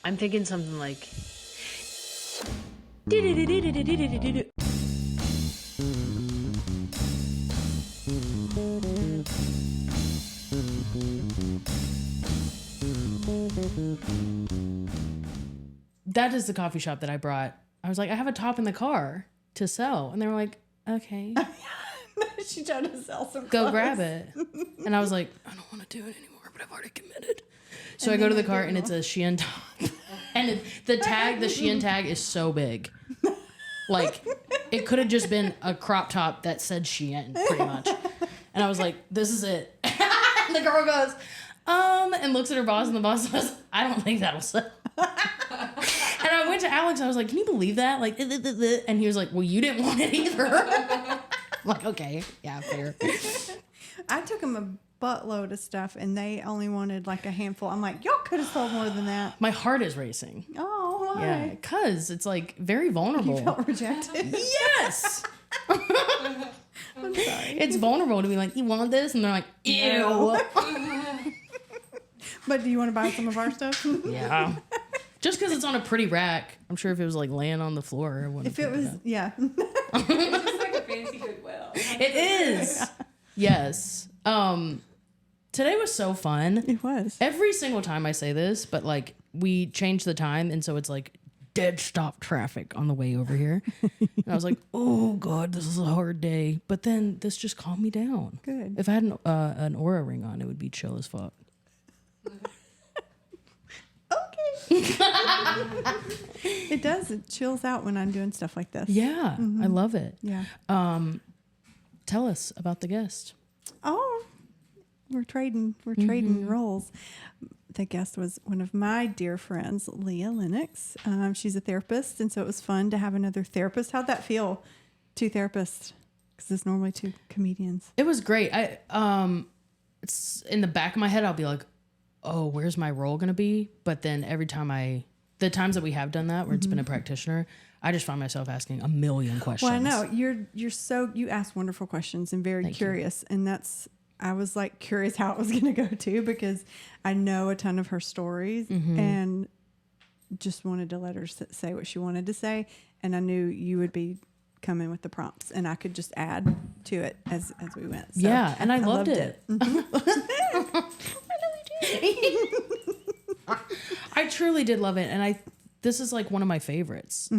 I'm thinking something like... That is the coffee shop that I brought. I was like, I have a top in the car to sell. And they were like, okay. She tried to sell some Go clothes. grab it. And I was like, I don't want to do it anymore, but I've already committed. So I go to the car and it's a Shein top. And the Shein tag is so big. Like, it could have just been a crop top that said Shein, pretty much. And I was like, this is it. And the girl goes, and looks at her boss, and the boss says, I don't think that'll sell. And I went to Alex, and I was like, can you believe that? Like, and he was like, well, you didn't want it either. I'm like, okay, yeah, fair. I took them a buttload of stuff, and they only wanted like a handful. I'm like, y'all could have sold more than that. My heart is racing. Oh, why? Yeah, because it's like very vulnerable. You felt rejected. Yes. I'm sorry. It's vulnerable to be like, you want this? And they're like, ew. No. But do you want to buy some of our stuff? Yeah. Just because it's on a pretty rack. I'm sure if it was like laying on the floor, I wouldn't. If it was, yeah. It's just like a fancy Goodwill. It is. Yes. Today was so fun. It was. Every single time I say this, but like we changed the time, and so it's like dead stop traffic on the way over here. And I was like, oh God, this is a hard day. But then this just calmed me down. Good. If I had an Aura ring on, it would be chill as fuck. Okay. It does. It chills out when I'm doing stuff like this. Yeah, I love it. Yeah. Tell us about the guest. Oh, we're trading roles. The guest was one of my dear friends, Leah Lennox. She's a therapist, and so it was fun to have another therapist. How'd that feel? 2 therapists, because it's normally 2 comedians. It was great. It's in the back of my head, I'll be like, oh, where's my role going to be? But then every time the times that we have done that, where it's been a practitioner, I just find myself asking a million questions. Well, I know you ask wonderful questions and very curious. And I was like curious how it was going to go too, because I know a ton of her stories and just wanted to let her say what she wanted to say. And I knew you would be coming with the prompts, and I could just add to it as we went. So yeah. And I loved it. I truly did love it. And this is like one of my favorites.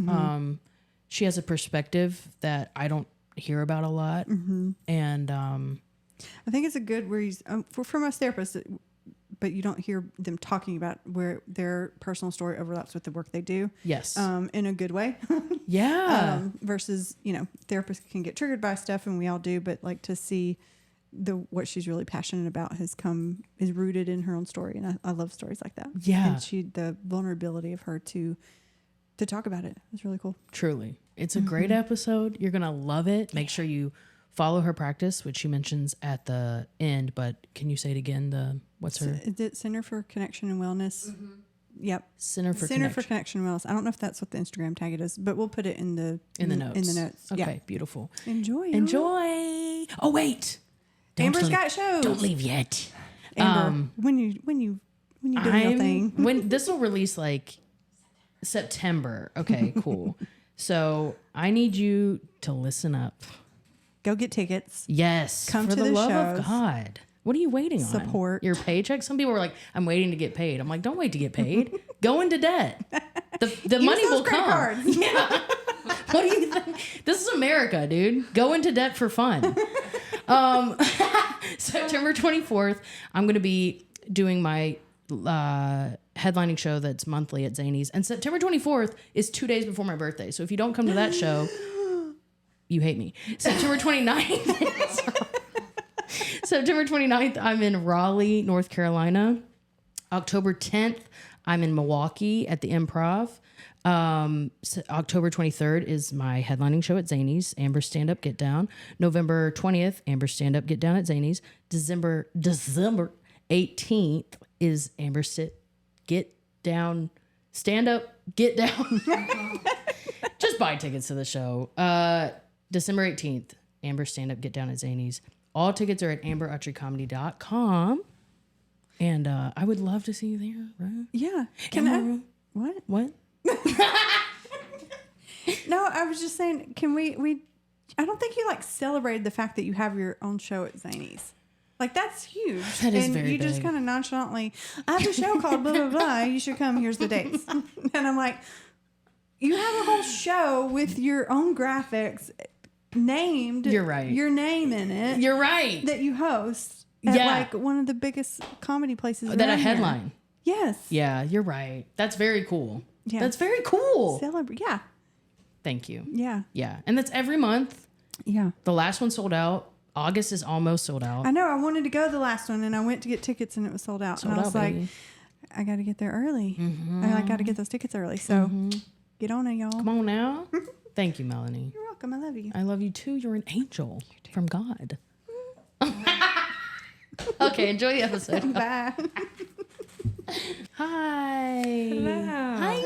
She has a perspective that I don't hear about a lot. And I think it's a good where for most therapists, but you don't hear them talking about where their personal story overlaps with the work they do. Yes. In a good way. Yeah. Versus, therapists can get triggered by stuff, and we all do, but like to see what she's really passionate about is rooted in her own story. And I love stories like that. Yeah. And the vulnerability of her to talk about it was really cool. Truly. It's a great episode. You're going to love it. Make sure you follow her practice, which she mentions at the end, but can you say it again? What's her? Is it Center for Connection and Wellness? Yep. Center for Connection and Wellness. I don't know if that's what the Instagram tag it is, but we'll put it in the notes. Okay, yeah. beautiful. Enjoy. Oh, wait. Amber's got shows. Don't leave yet. Amber, when you do your thing. When this will release like September. Okay, cool. So I need you to listen up. Go get tickets. Yes. Come for to the love shows. of God. What are you waiting on? Support. Your paycheck? Some people are like, I'm waiting to get paid. I'm like, don't wait to get paid. Go into debt. The money will come. Cards. Yeah. What do you think? This is America, dude. Go into debt for fun. September 24th, I'm going to be doing my headlining show that's monthly at Zany's. And September 24th is 2 days before my birthday. So if you don't come to that show, you hate me. September 29th. September 29th, I'm in Raleigh, North Carolina. October 10th, I'm in Milwaukee at the Improv. October 23rd is my headlining show at Zany's, Amber Stand Up Get Down. November 20th, Amber Stand Up Get Down at Zany's. December 18th is Amber Get Down, Stand Up Get Down. Just buy tickets to the show. December 18th, Amber Stand Up Get Down at Zany's. All tickets are at amberutcherycomedy.com. And I would love to see you there, right? Yeah. What? What? No, I was just saying, can we I don't think you like celebrated the fact that you have your own show at Zany's. Like, that's huge. That is and very you just big. kind of nonchalantly, I have a show called blah, blah, blah. You should come. Here's the dates. And I'm like, you have a whole show with your own graphics named. You're right. Your name in it. You're right. That you host at Yeah. like one of the biggest comedy places That a around here. headline. Yes. Yeah, you're right. That's very cool. Yeah. That's very cool. Celebrate. Yeah. Thank you. Yeah. Yeah. And that's every month. Yeah. The last one sold out. August is almost sold out. I know. I wanted to go the last one, and I went to get tickets, and it was sold out. Sold and I was out, like, baby. I got to get there early. I got to get those tickets early. So get on it, y'all. Come on now. Thank you, Melanie. You're welcome. I love you. I love you too. You're an angel from God. Okay, enjoy the episode. Bye. Hi. Hello. Hi.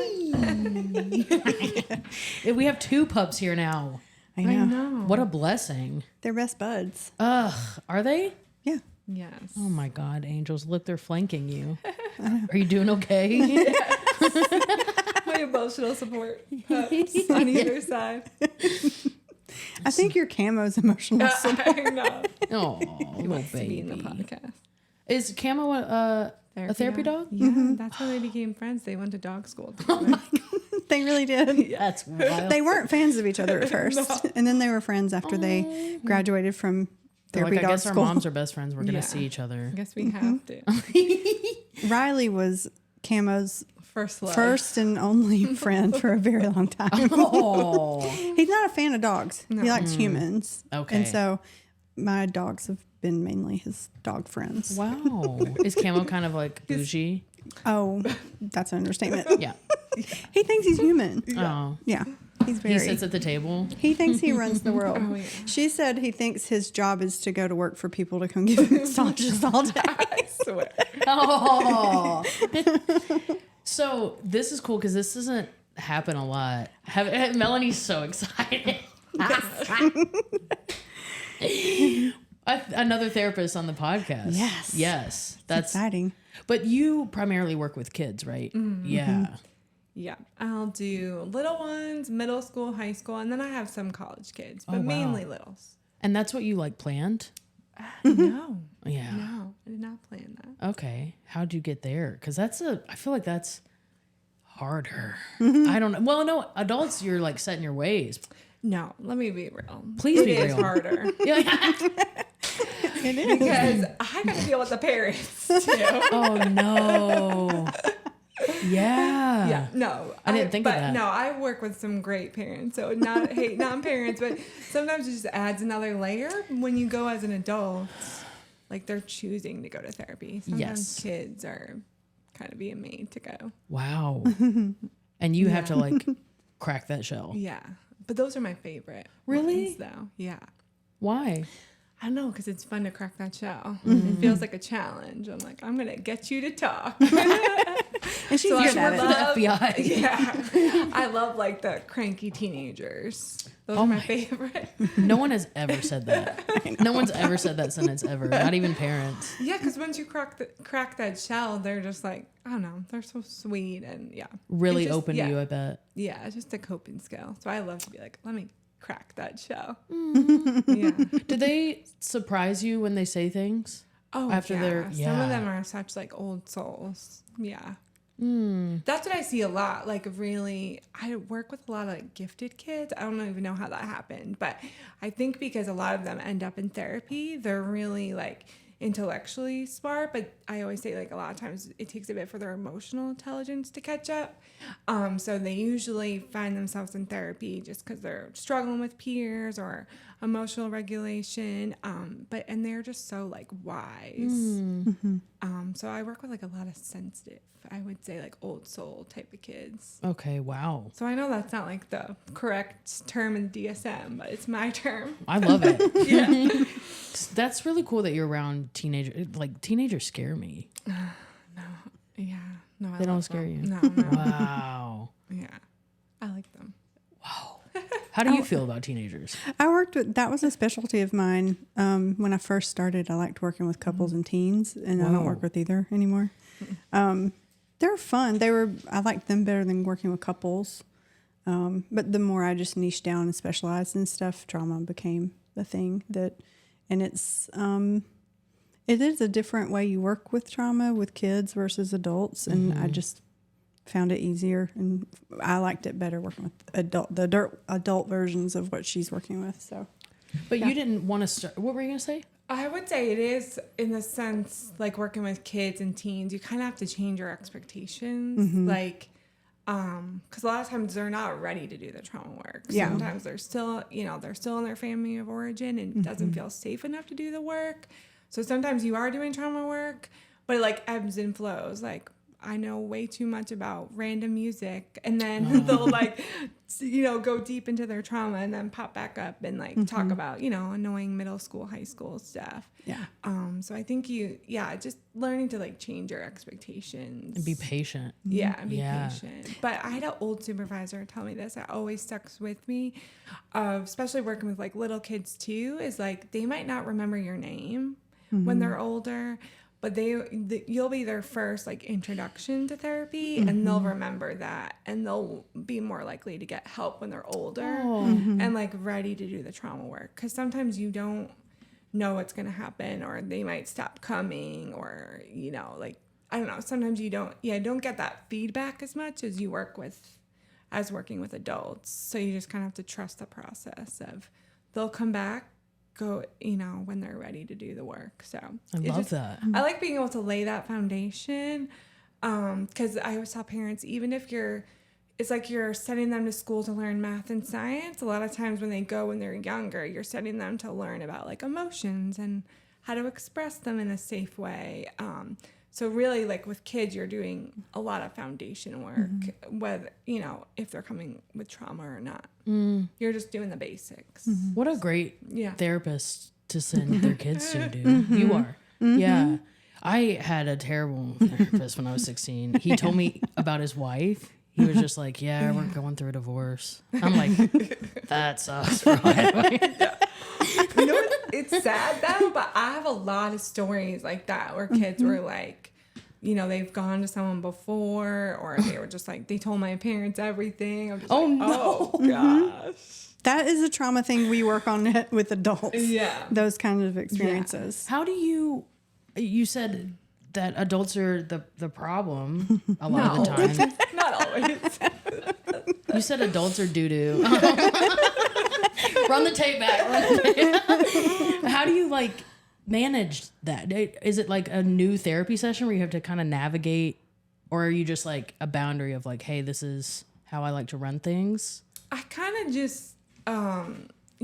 We have 2 pups here now. I know. I know. What a blessing. They're best buds. Ugh, are they? Yeah. Yes. Oh my God, angels. Look, they're flanking you. Are you doing okay? My emotional support pups on either side. I think your camo's emotional support. I know. Oh, He little wants to be in the baby. podcast. Is Camo a therapy dog? Yeah, that's how they became friends. They went to dog school together. They really did. That's wild. They weren't fans of each other at first. And then they were friends after they graduated from They're therapy like, I dog guess our school. moms are best friends. We're going to Yeah. see each other. I guess we have to. Riley was Camo's First love. first and only friend for a very long time. Oh. He's not a fan of dogs. No. He likes humans. Okay. And so my dogs have been mainly his dog friends. Wow. Is Camo kind of like bougie? Oh, that's an understatement. Yeah. He thinks he's human. Oh. Yeah. He's very. He sits at the table. He thinks he runs the world. Oh, yeah. She said he thinks his job is to go to work for people to come give him massages all day. I swear. Oh. So this is cool because this doesn't happen a lot. Melanie's so excited. Another therapist on the podcast. Yes. Yes. That's exciting. But you primarily work with kids, right? Yeah. Yeah, I'll do little ones, middle school, high school, and then I have some college kids, but Oh, wow. mainly littles. And that's what you like planned? No, Yeah. no, I did not plan that. Okay. How'd you get there? Because I feel like that's harder. I don't know. Well, no, adults, you're like set in your ways. No, let me be real. Please be It is real. harder Yeah. It is. because I got to deal with the parents too. Oh, no. Yeah. Yeah, no, I didn't think of but that. no, I work with some great parents, so not hate non-parents, but sometimes it just adds another layer when you go as an adult. Like they're choosing to go to therapy. Sometimes Yes. kids are kind of being made to go. Wow. And you have to like crack that shell. Yeah, but those are my favorite. Really? ones, though. Yeah. Why? I don't know, because it's fun to crack that shell. Mm-hmm. It feels like a challenge. I'm like, I'm gonna get you to talk. And she's So I good at would it. love- The FBI. Yeah, I love like the cranky teenagers. Those Oh are my my- favorite. No one has ever said that. No one's ever said that sentence ever. Not even parents. Yeah, because once you crack that shell, they're just like, I don't know, they're so sweet and yeah, Really It just- open yeah, to you, I bet. Yeah, it's just a coping skill. So I love to be like, let me crack that shell. Mm-hmm. Yeah. Do they surprise you when they say things? Oh, After they're- Some yeah. of them are such like old souls. Yeah. Mm. That's what I see a lot. Like really, I work with a lot of like gifted kids. I don't even know how that happened, but I think because a lot of them end up in therapy, they're really like intellectually smart, but I always say like a lot of times it takes a bit for their emotional intelligence to catch up. So they usually find themselves in therapy just because they're struggling with peers or emotional regulation. And they're just so like wise. So I work with like a lot of sensitive, I would say like old soul type of kids. Okay, wow. So I know that's not like the correct term in DSM, but it's my term. I love it. Yeah. That's really cool that you're around teenagers. Like, teenagers scare me. Yeah. No, I They don't love scare them. you? No, no. Wow. Yeah. I like them. How do you feel about teenagers? I worked with, that was a specialty of mine. When I first started, I liked working with couples and teens, and I don't Whoa. work with either anymore. They're fun. I liked them better than working with couples. But the more I just niched down and specialized in stuff, trauma became the thing and it is a different way you work with trauma with kids versus adults. And I just found it easier, and I liked it better working with adult versions of what she's working with. So, but you didn't want to start. What were you gonna say? I would say it is, in the sense, like working with kids and teens, you kind of have to change your expectations. Like, because a lot of times they're not ready to do the trauma work. Yeah. Sometimes they're still in their family of origin and doesn't feel safe enough to do the work. So sometimes you are doing trauma work, but it like ebbs and flows. Like, I know way too much about random music, and then they'll like, go deep into their trauma and then pop back up and like talk about, annoying middle school, high school stuff. Yeah. So I think just learning to like change your expectations. And be patient. Yeah, and be patient. But I had an old supervisor tell me this. It always sticks with me, especially working with like little kids too, is like they might not remember your name when they're older, but you'll be their first like introduction to therapy, and they'll remember that, and they'll be more likely to get help when they're older and like ready to do the trauma work. Because sometimes you don't know what's going to happen, or they might stop coming, or like, I don't know, sometimes you don't get that feedback as much as you working with adults. So you just kind of have to trust the process of they'll come back, go, when they're ready to do the work. So I love that. I like being able to lay that foundation, because I always tell parents, even if it's like you're sending them to school to learn math and science, a lot of times when they go when they're younger, you're sending them to learn about like emotions and how to express them in a safe way. So really, like with kids, you're doing a lot of foundation work, whether, if they're coming with trauma or not. You're just doing the basics. What a great therapist to send their kids to, dude. You are. Yeah. I had a terrible therapist when I was 16. He told me about his wife. He was just like, yeah, we're going through a divorce. I'm like, that sucks, bro. It's sad though, but I have a lot of stories like that where kids were like, they've gone to someone before, or they were just like, they told my parents everything. I'm just no. Oh gosh. That is a trauma thing we work on with adults. Yeah. Those kinds of experiences. How do you said that adults are the problem a lot of the time. Not always. You said adults are doo-doo. Run the tape back. How do you like manage that? Is it like a new therapy session where you have to kind of navigate, or are you just like a boundary of like, hey, this is how I like to run things? I kind of just,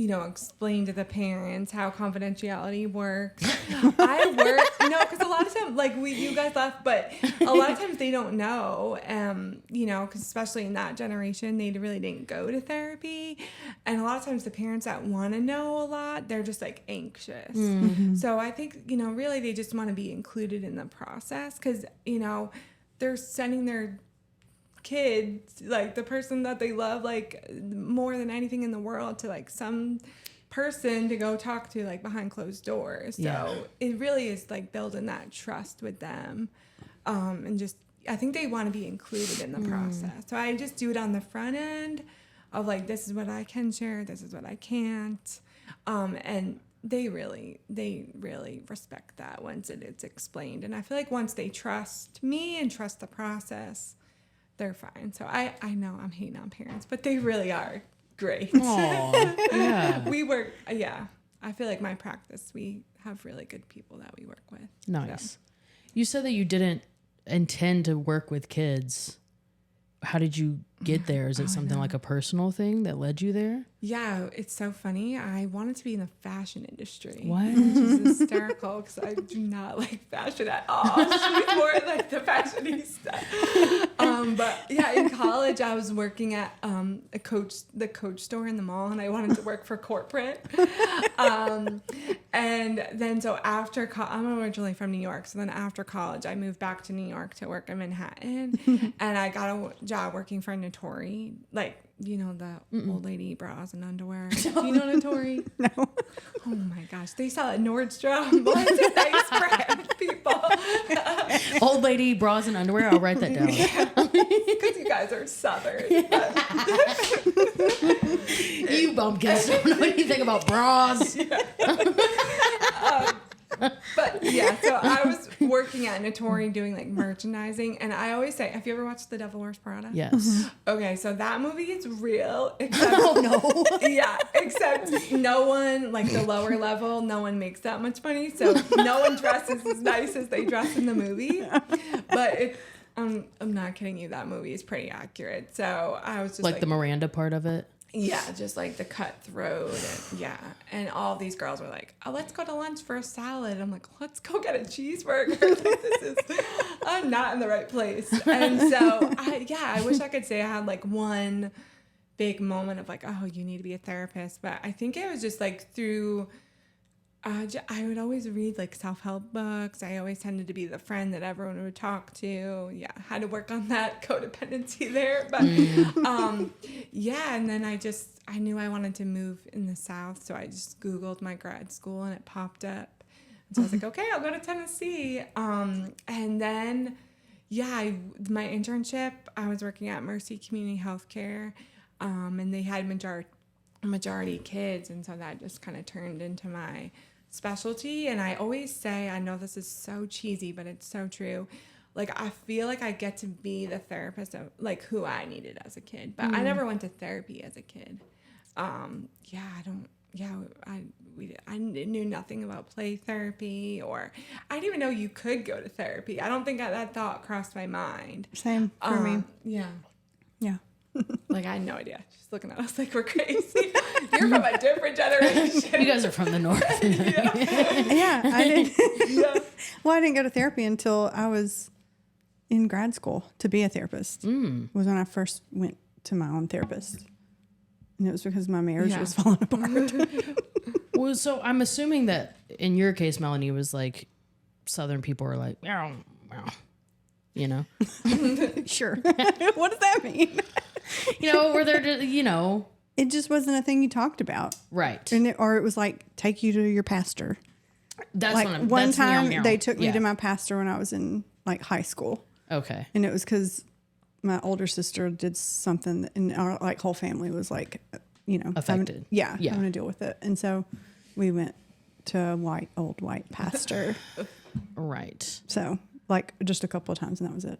explain to the parents how confidentiality works. Because a lot of times, like you guys laugh, but a lot of times they don't know, because especially in that generation, they really didn't go to therapy. And a lot of times the parents that want to know a lot, they're just like anxious. So I think, really they just want to be included in the process, because, they're sending their kids, like the person that they love like more than anything in the world, to like some person to go talk to like behind closed doors. So it really is like building that trust with them, and just I think they want to be included in the process. So I just do it on the front end of like, this is what I can share, this is what I can't, and they really respect that once it's explained. And I feel like once they trust me and trust the process, they're fine. So I know I'm hating on parents, but they really are great. Aww, yeah. I feel like my practice, we have really good people that we work with. Nice. So. You said that you didn't intend to work with kids. How did you get there? Is it something like a personal thing that led you there? Yeah, it's so funny. I wanted to be in the fashion industry. What? Which is hysterical, because I do not like fashion at all. She's more like the fashionista. But yeah, in college I was working at the Coach store in the mall, and I wanted to work for corporate. And then so after I'm originally from New York, so then after college I moved back to New York to work in Manhattan, and I got a job working for an Notori, like, you know, the old lady bras and underwear. Do you know Notori? No. Oh my gosh, they sell at Nordstrom. Well, it's a nice brand, people. Old lady bras and underwear. I'll write that down. Because you guys are Southern. You bumpkins don't know anything about bras. But yeah, so I was working at Notori doing like merchandising, and I always say, have you ever watched The Devil Wears Prada? Yes. Okay, so that movie is real. Except, Oh no. yeah, except no one, like the lower level, no one makes that much money, so no one dresses as nice as they dress in the movie. But I'm not kidding you, that movie is pretty accurate. So I was just Like the Miranda part of it. yeah, just like the cutthroat, and yeah. And all these girls were like, "Oh, let's go to lunch for a salad." I'm like, "Let's go get a cheeseburger." Like, I'm not in the right place. And so, I wish I could say I had like one big moment of like, "Oh, you need to be a therapist." But I think it was just like through. I would always read like self-help books. I always tended to be the friend that everyone would talk to. Yeah, had to work on that codependency there. But yeah, and then I knew I wanted to move in the South, so I just Googled my grad school and it popped up. And so I was like, okay, I'll go to Tennessee. And then, yeah, my internship, I was working at Mercy Community Healthcare, and they had majority kids, and so that just kind of turned into my specialty. And I always say, I know this is so cheesy, but it's so true, like I feel like I get to be the therapist of like who I needed as a kid, but I never went to therapy as a kid. I knew nothing about play therapy, or I didn't even know you could go to therapy. I don't think that thought crossed my mind. Same for me. Yeah. Yeah. Like, I had no idea. She's looking at us like we're crazy. You're from a different generation. You guys are from the north. Yeah, I didn't. Yeah. Well, I didn't go to therapy until I was in grad school to be a therapist. Was when I first went to my own therapist, and it was because my marriage was falling apart. Well, so I'm assuming that in your case, Melanie, was like Southern people are like, meow, meow, you know? Sure. What does that mean? You know, where they're just, you know. It just wasn't a thing you talked about. Right. And or it was like, take you to your pastor. That's like what I'm one that's time meow, meow. they took me Yeah. to my pastor when I was in like high school. Okay. And it was because my older sister did something and our like whole family was like, you know, Affected. having to deal with it. And so we went to a old white pastor. Right. So like just a couple of times and that was it.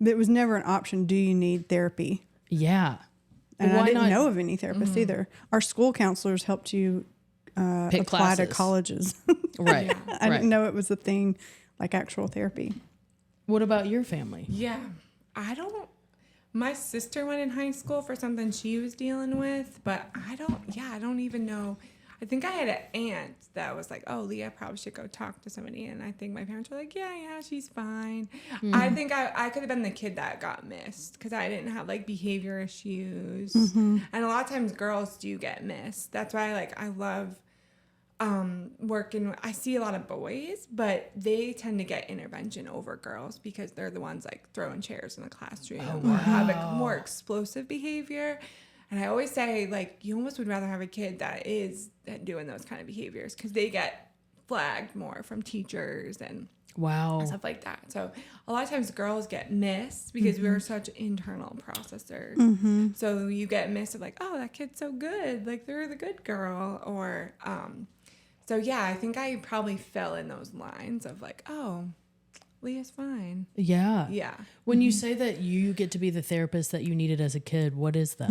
It was never an option. Do you need therapy? Yeah. And Why I didn't not? know of any therapists either. Our school counselors helped you Pick apply to classes. colleges. Right. I didn't know it was a thing like actual therapy. What about your family? Yeah. My sister went in high school for something she was dealing with, but I don't even know. I think I had an aunt that was like, oh, Leah probably should go talk to somebody. And I think my parents were like, yeah, she's fine. I think I could have been the kid that got missed because I didn't have like behavior issues. And a lot of times girls do get missed. That's why I love working. I see a lot of boys, but they tend to get intervention over girls because they're the ones like throwing chairs in the classroom or have a more explosive behavior. And I always say, like, you almost would rather have a kid that is doing those kind of behaviors because they get flagged more from teachers and stuff like that. So a lot of times girls get missed because we're such internal processors. So you get missed of like, oh, that kid's so good. Like, they're the good girl. Or, so yeah, I think I probably fell in those lines of like, oh, Leah's fine. Yeah. Yeah. When you say that you get to be the therapist that you needed as a kid, what is that?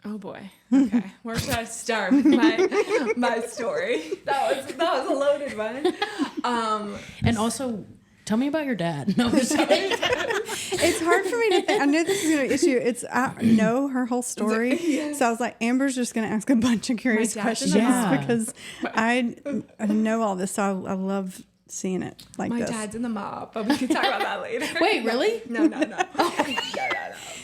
Oh boy. Okay. Where should I start with my story? That was a loaded one. Mm-hmm. And also, tell me about your dad. No, I'm just kidding. It's hard for me to think. I knew this was going to issue. I know her whole story. So I was like, Amber's just going to ask a bunch of curious My dad's in questions the mob. because I know all this. So I love seeing it like My this. dad's in the mob, but we can talk about that later. Wait, really? No. No.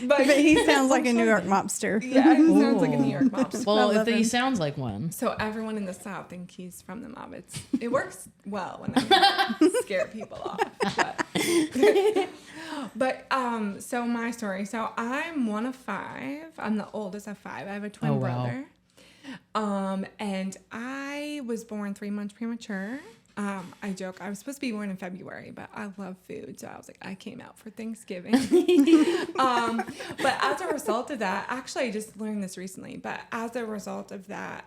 But he sounds like a New York mobster. Yeah, he sounds like a New York mobster. Well, love if he him. sounds like one. So everyone in the South think he's from the mob. It works well when I scare people off. But so my story. So I'm one of 5. I'm the oldest of 5. I have a twin brother. And I was born 3 months premature. I joke I was supposed to be born in February, but I love food, so I was like, I came out for Thanksgiving. But as a result of that, actually I just learned this recently, but as a result of that,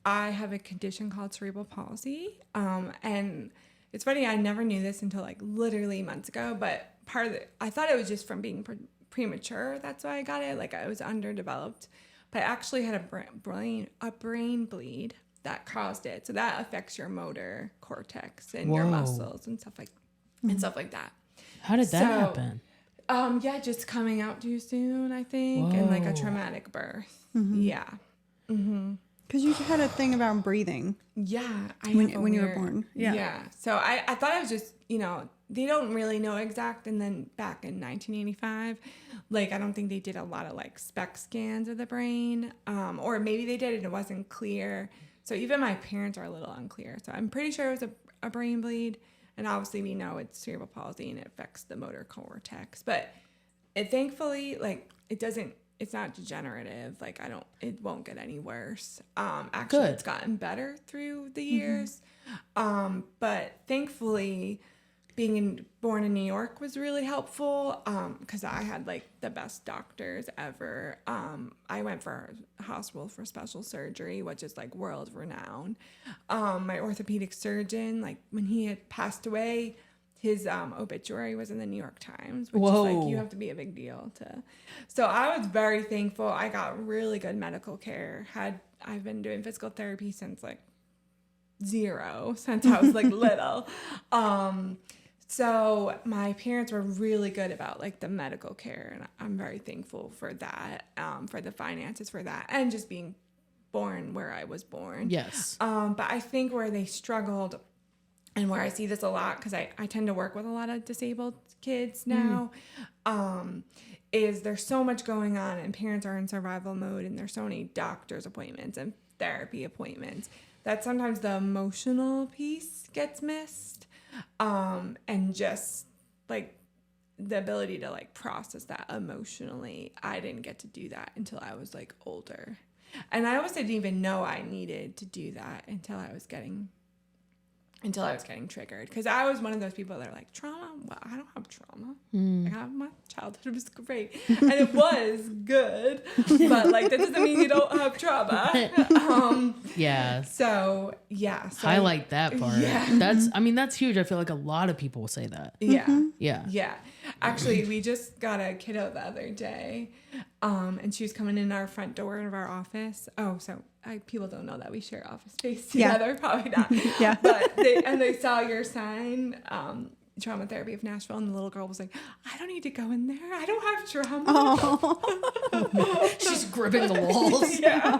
I have a condition called cerebral palsy. And it's funny, I never knew this until like literally months ago, but part of it, I thought it was just from being premature. That's why I got it. Like I was underdeveloped, but I actually had a brain bleed that caused it. So that affects your motor cortex and your muscles and stuff like that. How did that happen? Yeah, just coming out too soon, I think, and like a traumatic birth. Yeah. Because you had a thing about breathing. Yeah. When you were born. Yeah. So I thought it was just, they don't really know exact. And then back in 1985, like, I don't think they did a lot of like SPECT scans of the brain. Or maybe they did and it wasn't clear. So even my parents are a little unclear. So I'm pretty sure it was a brain bleed. And obviously we know it's cerebral palsy and it affects the motor cortex. But it thankfully, like, it's not degenerative. Like, it won't get any worse. Actually, It's gotten better through the years. But thankfully, being born in New York was really helpful because I had like the best doctors ever. I went for a hospital for special surgery, which is like world renowned. My orthopedic surgeon, like when he had passed away, his obituary was in the New York Times, which is like, you have to be a big deal to. So I was very thankful. I got really good medical care. I've been doing physical therapy since like 0, since I was like little. So my parents were really good about like the medical care, and I'm very thankful for that, for the finances for that, and just being born where I was born. Yes. But I think where they struggled, and where I see this a lot, because I tend to work with a lot of disabled kids now, is there's so much going on, and parents are in survival mode, and there's so many doctor's appointments and therapy appointments that sometimes the emotional piece gets missed. And just like the ability to like process that emotionally, I didn't get to do that until I was like older. And I always didn't even know I needed to do that until I was getting triggered. Because I was one of those people that are like, trauma? Well, I don't have trauma. Like, my childhood was great. And it was good. But, like, that doesn't mean you don't have trauma. Yeah. So, yeah. So highlight that part. Yeah. That's huge. I feel like a lot of people say that. Yeah. Yeah. Yeah. Actually, we just got a kiddo the other day. And she was coming in our front door of our office. Oh, so people don't know that we share office space together. Yeah. Probably not. Yeah. But they saw your sign, Trauma Therapy of Nashville, and the little girl was like, I don't need to go in there. I don't have trauma. Oh. She's gripping the walls. Yeah.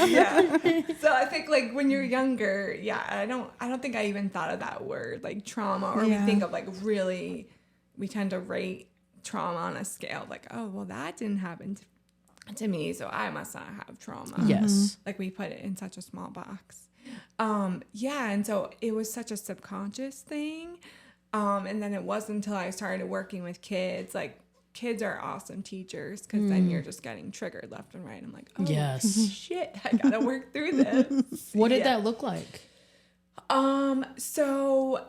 Yeah. So I think like when you're younger, I don't think I even thought of that word, like trauma, or we think of like really, we tend to rate trauma on a scale of like, oh, well, that didn't happen to me, so I must not have trauma. Yes. Like we put it in such a small box. And so it was such a subconscious thing. And then it wasn't until I started working with kids, like kids are awesome teachers because then you're just getting triggered left and right. I'm like, oh, yes. shit, I gotta work through this. What did that look like? So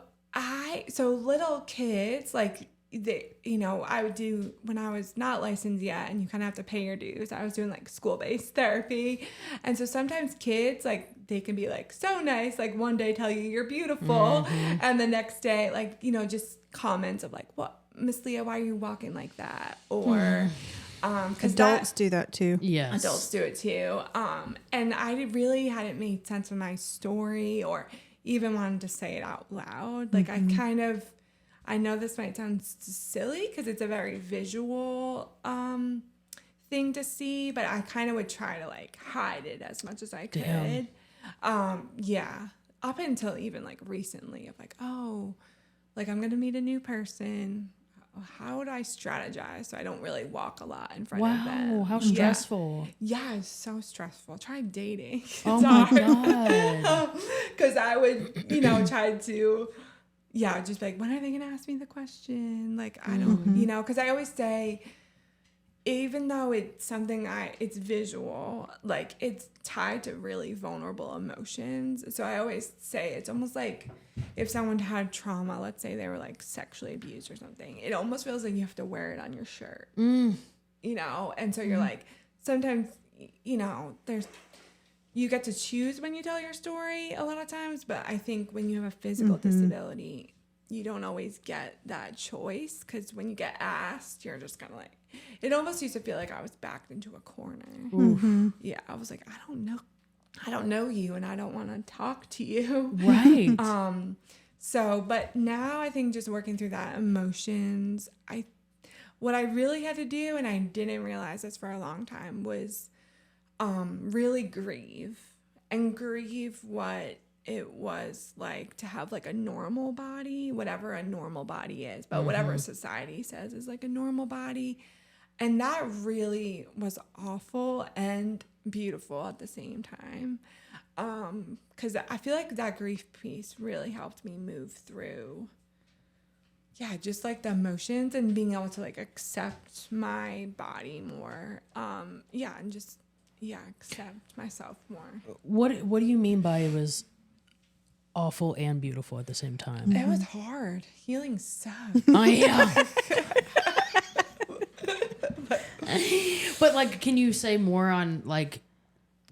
little kids, like, I would do when I was not licensed yet, and you kind of have to pay your dues. I was doing like school-based therapy. And so sometimes kids, like, they can be like so nice, like one day tell you you're beautiful. And the next day, like, just comments of like, what, Miss Leah, why are you walking like that? Or, because adults do that too. Yes. Adults do it too. And I really hadn't made sense of my story or even wanted to say it out loud. Like I know this might sound silly because it's a very visual thing to see, but I kind of would try to like hide it as much as I could. Damn. Up until even like recently of like, oh, like I'm going to meet a new person. how would I strategize so I don't really walk a lot in front of them? Wow, how stressful. Yeah, it's so stressful. Try dating. Oh my God. Because I would, try to, just be like, when are they going to ask me the question? Like, I don't, because I always say, even though it's something it's visual, like it's tied to really vulnerable emotions. So I always say it's almost like if someone had trauma, let's say they were like sexually abused or something, it almost feels like you have to wear it on your shirt, and so you're like, sometimes, you get to choose when you tell your story a lot of times, but I think when you have a physical disability, you don't always get that choice, because when you get asked, you're just kind of like, it almost used to feel like I was backed into a corner. Yeah, I was like, I don't know you, and I don't want to talk to you. Right. But now I think just working through that emotions, what I really had to do, and I didn't realize this for a long time, was really grieve what it was like to have like a normal body, whatever a normal body is, but whatever society says is like a normal body. And that really was awful and beautiful at the same time. Because I feel like that grief piece really helped me move through, just like the emotions and being able to like accept my body more. And just, accept myself more. What do you mean by it was awful and beautiful at the same time? It was hard. Healing sucks. Yeah. But like, can you say more on like,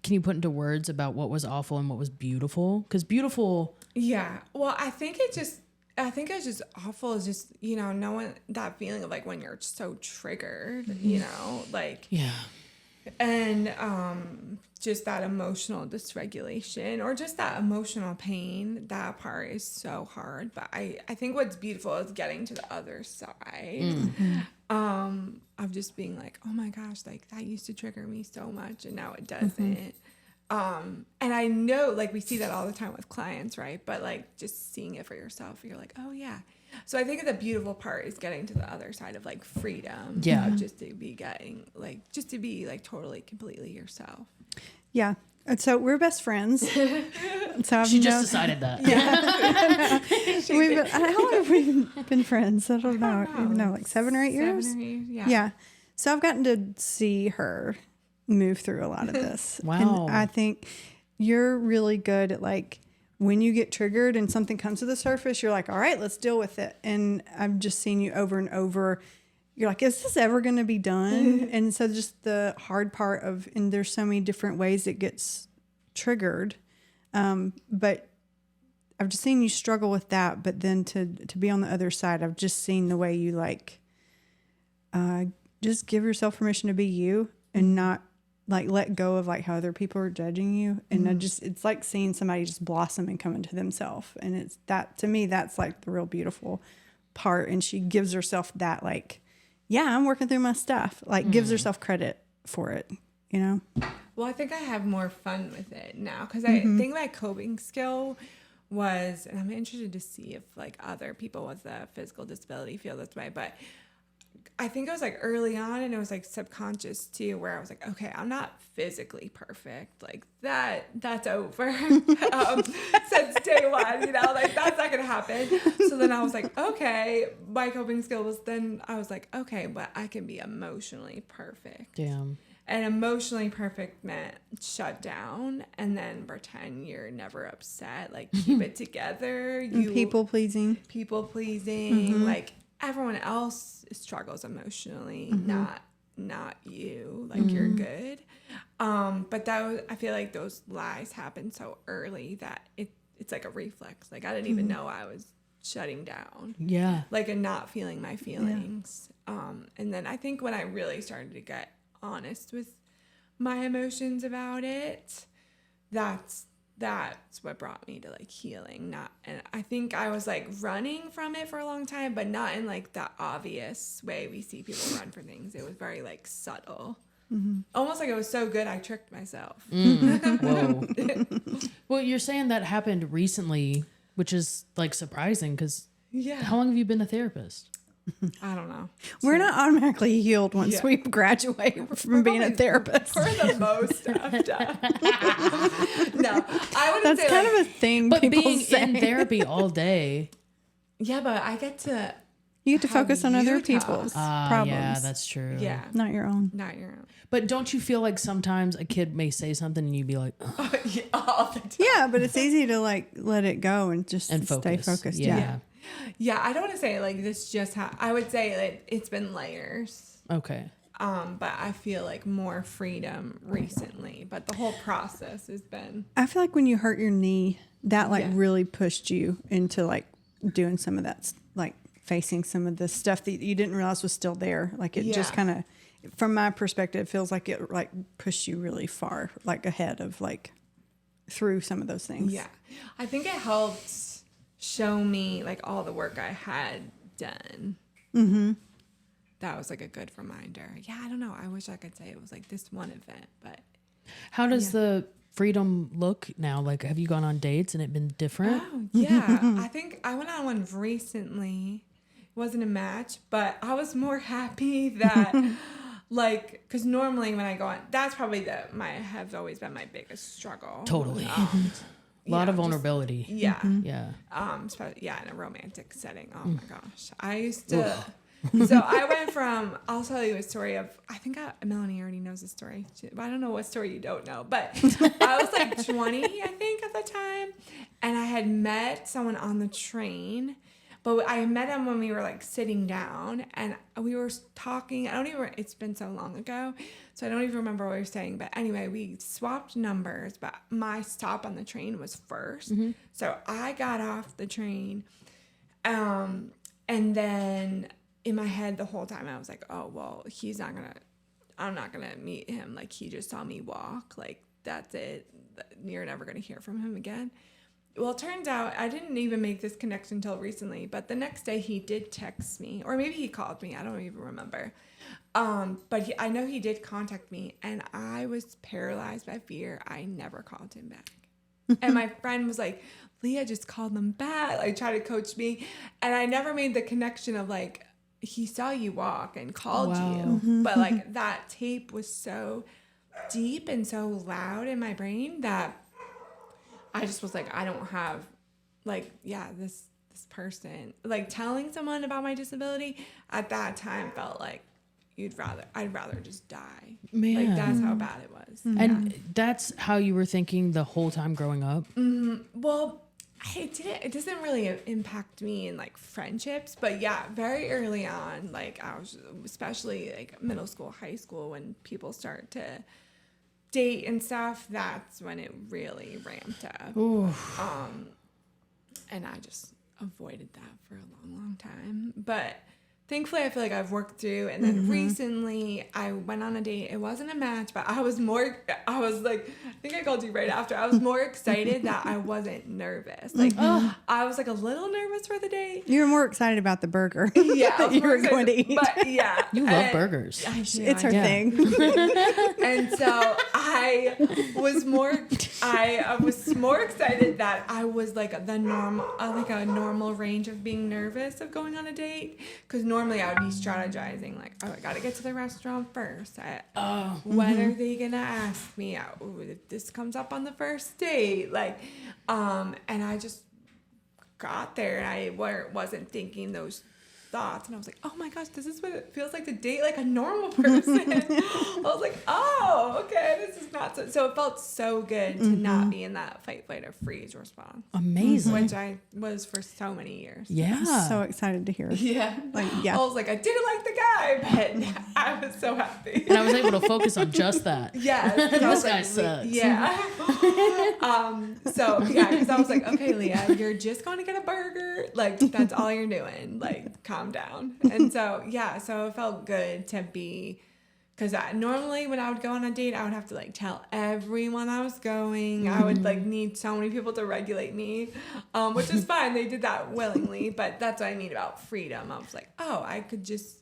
can you put into words about what was awful and what was beautiful? Because beautiful. Yeah. Well, I think it's just awful is just, knowing that feeling of like when you're so triggered, like. Yeah. And just that emotional dysregulation or just that emotional pain, that part is so hard. But I think what's beautiful is getting to the other side of just being like, oh my gosh, like that used to trigger me so much and now it doesn't. And I know like we see that all the time with clients, right? But like just seeing it for yourself, you're like, oh yeah. So I think the beautiful part is getting to the other side of like freedom. Yeah. Just to be totally, completely yourself. Yeah. And so we're best friends. So She just decided that. Yeah. How long have we been friends? I don't know. Even know, like 7 or 8 years? 7 or 8, yeah. Yeah. So I've gotten to see her move through a lot of this. Wow. And I think you're really good at like, when you get triggered and something comes to the surface, you're like, all right, let's deal with it. And I've just seen you over and over. You're like, is this ever going to be done? And so just the hard part and there's so many different ways it gets triggered. But I've just seen you struggle with that. But then to be on the other side, I've just seen the way you like, just give yourself permission to be you and not like let go of like how other people are judging you. And it's like seeing somebody just blossom and come into themselves. And it's that, to me, that's like the real beautiful part. And she gives herself that like, yeah, I'm working through my stuff. Like gives herself credit for it, Well, I think I have more fun with it now because I think my coping skill was, and I'm interested to see if like other people with a physical disability feel this way, but I think it was like early on and it was like subconscious too, where I was like, okay, I'm not physically perfect. Like that's over. Since day one, like that's not going to happen. So then I was like, okay, my coping skill was then I was like, okay, but I can be emotionally perfect. Damn. And emotionally perfect meant shut down and then pretend you're never upset. Like keep it together. People pleasing, like everyone else struggles emotionally, not you. Like you're good. But I feel like those lies happen so early that it's like a reflex. Like I didn't even know I was shutting down. Yeah. Like and not feeling my feelings. And then I think when I really started to get honest with my emotions about it, that's what brought me to like healing. And I think I was like running from it for a long time, but not in like the obvious way we see people run for things. It was very like subtle. Almost like it was so good I tricked myself. Whoa. Well, you're saying that happened recently, which is like surprising because how long have you been a therapist? I don't know. We're not automatically healed once we graduate from being a therapist. For the most of time. No, I wouldn't That's say kind like, of a thing But people being say. in therapy all day. yeah, but I get to You get to have focus on other you people's talk. problems. Yeah, that's true. Yeah, Not your own. not your own. But don't you feel like sometimes a kid may say something and you'd be like, "Ugh," Yeah, all the time. Yeah, but it's easy to like let it go and just and stay focus. focused. Yeah. Yeah, I don't want to say like this just I would say like it's been layers. Okay. But I feel like more freedom recently. But the whole process has been I feel like when you hurt your knee, that like Yeah. really pushed you into like doing some of that, like facing some of the stuff that you didn't realize was still there. Like it just Yeah. kind of, from my perspective, it feels like it like pushed you really far, like ahead of like through some of those things. yeah. I think it helped show me like all the work I had done. Mm-hmm. That was like a good reminder. Yeah, I don't know. I wish I could say it was like this one event, but How does the freedom look now? Like, have you gone on dates and it been different? oh yeah. I think I went on one recently. It wasn't a match, but I was more happy that like because normally when I go on, that's probably has always been my biggest struggle. Totally. A lot yeah, of just- vulnerability. Yeah. Yeah. Yeah, in a romantic setting. Oh my gosh. I used to so I went from I'll tell you a story of I think Melanie already knows the story. I don't know what story you don't know, but I was like 20, I think, at the time, and I had met someone on the train. But I met him when we were like sitting down and we were talking. It's been so long ago, so I don't even remember what we were saying. But anyway, we swapped numbers, but my stop on the train was first. Mm-hmm. So I got off the train. And then in my head the whole time I was like, oh, well, I'm not going to meet him. Like he just saw me walk. Like that's it. You're never going to hear from him again. Well, it turns out I didn't even make this connection until recently, but the next day he did text me, or maybe he called me. I don't even remember. But I know he did contact me, and I was paralyzed by fear. I never called him back. And my friend was like, Leah just called them back, like tried to coach me. And I never made the connection of like, he saw you walk and called you. But like that tape was so deep and so loud in my brain that I just was like, I don't have, like, yeah, this person. Like, telling someone about my disability at that time felt like I'd rather just die. Man. Like, that's how bad it was. And that's how you were thinking the whole time growing up? Well, it doesn't really impact me in, like, friendships. But, yeah, very early on, like, I was, especially, like, middle school, high school, when people start to date and stuff, that's when it really ramped up. And I just avoided that for a long time, but thankfully I feel like I've worked through. And then recently I went on a date. It wasn't a match, but I was like, I think I called you right after. I was more excited that I wasn't nervous. Like I was like a little nervous for the date. You were more excited about the burger Yeah, that you were going to eat. But yeah, You love burgers. I do, It's her I do. thing. And so I was more excited that I was like a normal range of being nervous of going on a date, because normally I would be strategizing like, oh, I gotta get to the restaurant first. When are they gonna ask me out? Ooh, if this comes up on the first date, like, and I just got there and I wasn't thinking those thoughts, and I was like, oh my gosh, this is what it feels like to date like a normal person. I was like, oh, okay, this is not so it felt so good to not be in that fight, flight, or freeze response, Amazing. which I was for so many years. Yeah. I'm so excited to hear it. Yeah. Like, yeah. I was like, I didn't like the guy, but I was so happy. And I was able to focus on just that. Yeah. This guy sucks. Yeah. So yeah, because I was like, okay, Leah, you're just going to get a burger. Like, that's all you're doing. Like, calm down. And so, yeah, so it felt good to be, because normally when I would go on a date, I would have to like tell everyone I was going. I would like need so many people to regulate me, which is fine. They did that willingly, but that's what I mean about freedom. I was like, oh, I could just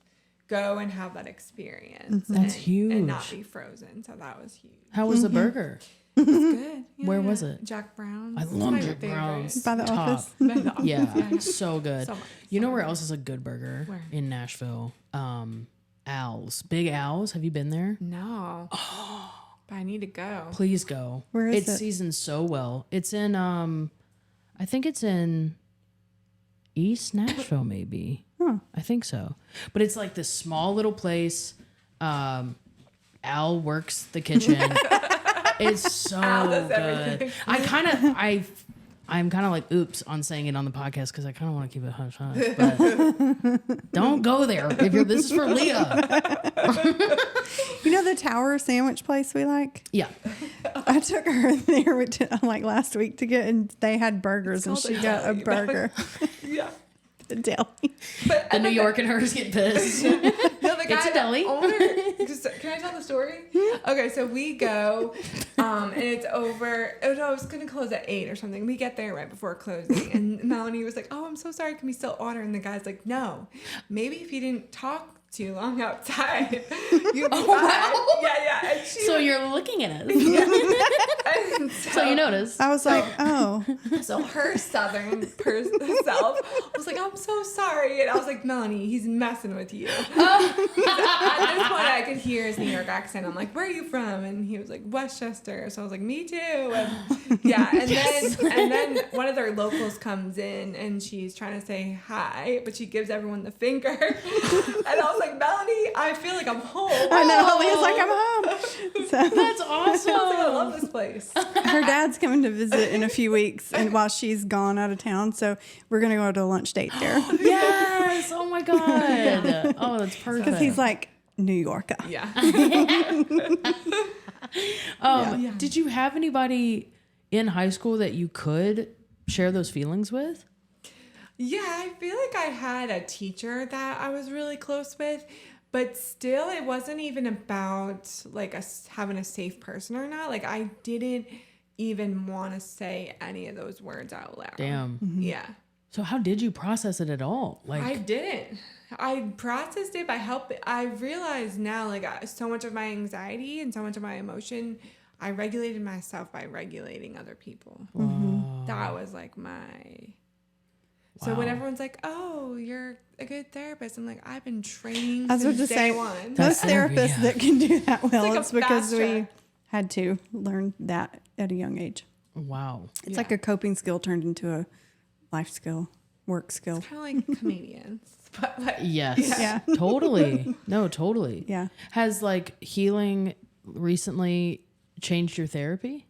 go and have that experience. That's and huge. And not be frozen. So that was huge. How was the burger? It's good. Yeah. Where was it? Jack Brown's. I It's love my Jack favorite. Brown's. By the Top. office. By the office. Yeah, so good. So much. You know where else is a good burger? Where? In Nashville? Al's. Big Al's. Have you been there? No. But I need to go. Please go. Where is it's it? seasoned so well. It's in I think it's in East Nashville, maybe. Huh. I think so. But it's like this small little place. Al works the kitchen. It's so does good. everything. I'm kind of like, oops, on saying it on the podcast because I kind of want to keep it hush hush. But don't go there. This is for Leah. You know the Tower sandwich place we like? Yeah. I took her there like last week to get, and they had burgers, and called she a got a deli. burger. Yeah. The deli. But The New York and hers get pissed. No, the guy, It's a deli. the owner, can I tell the story? Okay, so we go, and it's over. Oh no, it's gonna close at 8 or something. We get there right before closing, and Melanie was like, "Oh, I'm so sorry. Can we still order?" And the guy's like, "No, maybe if you didn't talk too long outside, you'd be fine." wow. Yeah. And she So was- you're looking at us. and So you noticed. I was like, oh. So her southern self was like, "I'm so sorry," and I was like, "Melanie, he's messing with you." At this point, I could hear his New York accent. I'm like, "Where are you from?" And he was like, "Westchester." So I was like, "Me too." And yeah, and then one of their locals comes in and she's trying to say hi, but she gives everyone the finger. And I was like, "Melanie, I feel like I'm home." I know. Leah's like, I'm home. So That's I was like, "I awesome. love this place." her dad's coming to visit in a few weeks, and while she's gone out of town, so we're gonna go to a lunch date there Yes. Oh my God. Oh, that's perfect. because he's like New Yorker. Yeah. Did you have anybody in high school that you could share those feelings with? Yeah, I feel like I had a teacher that I was really close with, but still it wasn't even about like having a safe person or not. Like I didn't even want to say any of those words out loud. Damn. Yeah. So how did you process it at all? Like, I didn't. I processed it by helping. I realize now, like, so much of my anxiety and so much of my emotion, I regulated myself by regulating other people. That was like my. So when Wow. everyone's like, "Oh, you're a good therapist," I'm like, "I've been training I was about since to day say, one." most That's therapy, therapists yeah. that can do that well, like a it's because fast we track. had to learn that at a young age. wow. It's like a coping skill turned into a life skill, work skill. Kind of like comedians, but like, Yes. Yeah. Totally. No, totally. Yeah. Has like healing recently changed your therapy?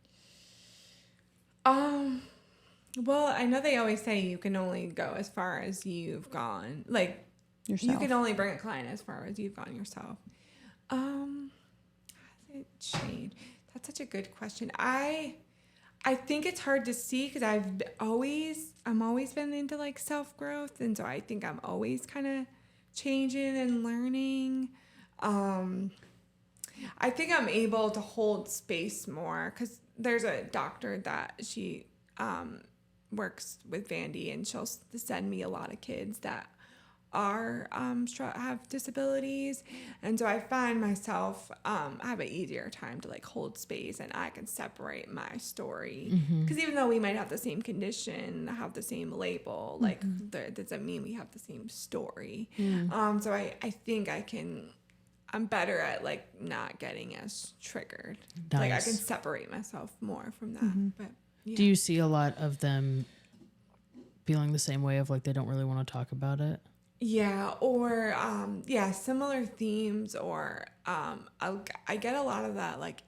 Well, I know they always say you can only go as far as you've gone. Like, Yourself. you can only bring a client as far as you've gone yourself. Has it changed? That's such a good question. I think it's hard to see because I'm always been into like self-growth, and so I think I'm always kind of changing and learning. I think I'm able to hold space more because there's a doctor that she works with Vandy, and she'll send me a lot of kids that are have disabilities, and so I find myself I have an easier time to like hold space, and I can separate my story because even though we might have the same condition, have the same label, like that doesn't mean we have the same story. So I think I'm better at like not getting as triggered. Like I Nice. can separate myself more from that. But yeah. Do you see a lot of them feeling the same way of like they don't really want to talk about it? Yeah, or similar themes, or I get a lot of that, like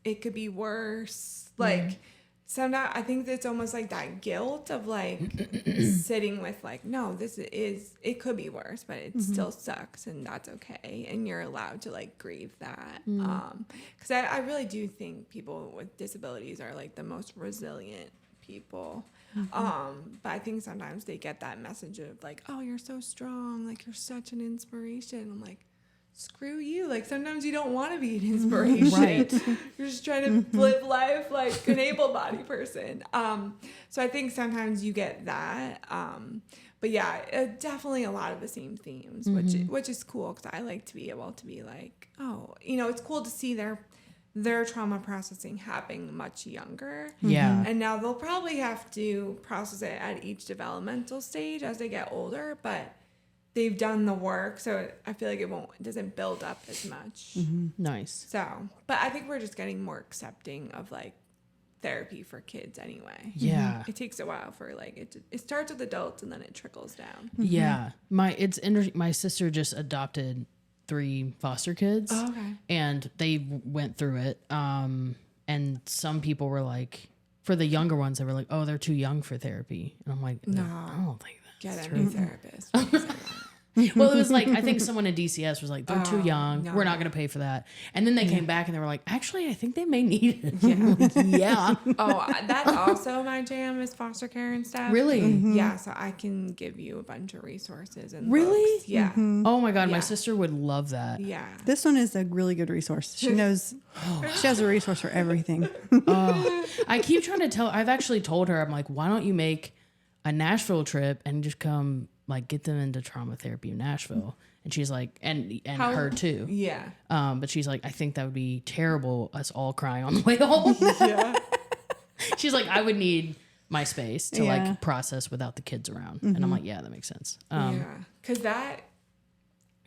it could be worse. Like sometimes I think it's almost like that guilt of like sitting with like, no, it could be worse, but it still sucks, and that's okay, and you're allowed to like grieve that. Because I really do think people with disabilities are like the most resilient people. But I think sometimes they get that message of like, oh, you're so strong, like you're such an inspiration. I'm like, screw you. Like sometimes you don't want to be an inspiration. Right. You're just trying to live life like an able-bodied person. So I think sometimes you get that. But yeah, definitely a lot of the same themes, which is cool because I like to be able to be like, oh, it's cool to see their their trauma processing happening much younger. Yeah. And now they'll probably have to process it at each developmental stage as they get older, but they've done the work, so I feel like it doesn't build up as much. Nice. So, but I think we're just getting more accepting of like therapy for kids anyway. Yeah. It takes a while for like it starts with adults and then it trickles down. Yeah. It's interesting. My sister just adopted 3 foster kids. Oh, okay. And they went through it. And some people were like, for the younger ones, they were like, oh, they're too young for therapy. And I'm like, No. I don't think that's Get a true. new therapist. Well, it was like, I think someone in DCS was like, they're too young. no. We're not going to pay for that. And then they came back and they were like, actually, I think they may need it. Yeah. I'm like, yeah. Oh, that's also my jam is foster care and stuff. Really? Yeah, so I can give you a bunch of resources and Really? books. Yeah. Oh my God. My Yeah. sister would love that. Yeah. This one is a really good resource. She knows, she has a resource for everything. I keep trying to I've actually told her, I'm like, why don't you make a Nashville trip and just come like get them into trauma therapy in Nashville? And she's like, and her too. Yeah. But she's like, I think that would be terrible, us all crying on the way home. Yeah. She's like, I would need my space to Yeah. like process without the kids around. And I'm like, yeah, that makes sense. Yeah. Because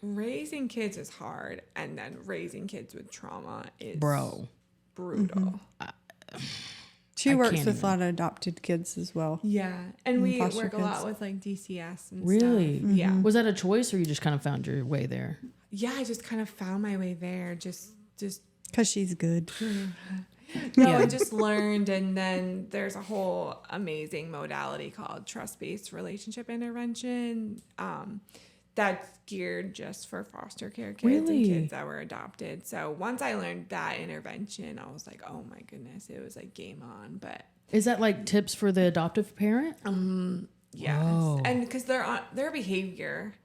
raising kids is hard, and then raising kids with trauma is Bro. brutal. She I works can't with even. a lot of adopted kids as well. Yeah. And we foster work a kids. lot with like DCS and Really? stuff. Yeah. Was that a choice or you just kind of found your way there? Yeah, I just kind of found my way there. Just Because she's good. No, Yeah. I just learned, and then there's a whole amazing modality called trust-based relationship intervention that's geared just for foster care kids Really? and kids that were adopted. So once I learned that intervention, I was like, oh my goodness, it was like game on. But Is that like tips for the adoptive parent? yes, Whoa. and because their behavior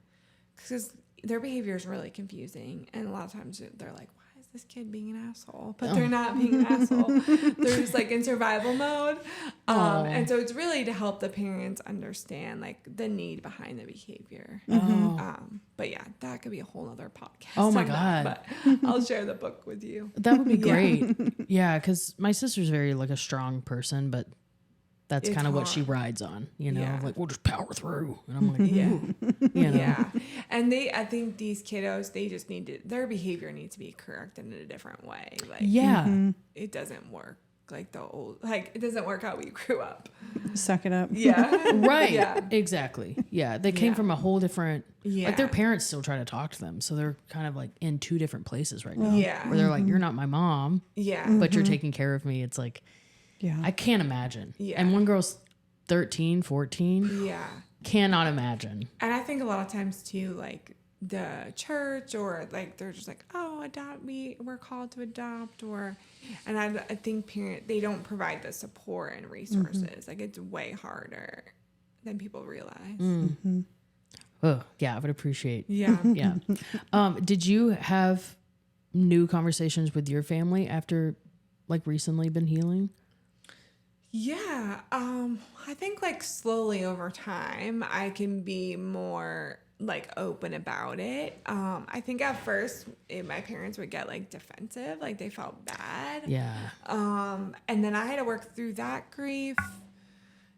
is really confusing, and a lot of times they're like, why is this kid being an asshole? But they're not being an asshole. They're just like in survival mode. And so it's really to help the parents understand like the need behind the behavior. But yeah, that could be a whole nother podcast. Oh my on that, God. but I'll share the book with you. That would be great. Yeah, because my sister's very like a strong person, but that's It's kind of what she hard. rides on, you know, Yeah. like we'll just power through. And I'm like, Yeah. you know. Yeah. And I think these kiddos, they just their behavior needs to be corrected in a different way. Like Yeah. it doesn't work like it doesn't work how we grew up. Suck it up. Yeah. Right. Yeah. Exactly. Yeah. They came Yeah. from a whole different, like their Yeah. parents still try to talk to them. So they're kind of like in 2 different places right now. Yeah. Where they're like, you're not my mom, Yeah. but you're taking care of me. It's like, Yeah. I can't imagine. Yeah. And one girl's 13, 14. Yeah. Cannot imagine. And I think a lot of times too, like the church or like they're just like, oh, we're called to adopt, and I think they don't provide the support and resources. Like it's way harder than people realize. Oh, yeah. I would appreciate. Yeah. Yeah. Did you have new conversations with your family after like recently been healing? Yeah. I think like slowly over time, I can be more like open about it. I think at first my parents would get like defensive, like they felt bad. Yeah. And then I had to work through that grief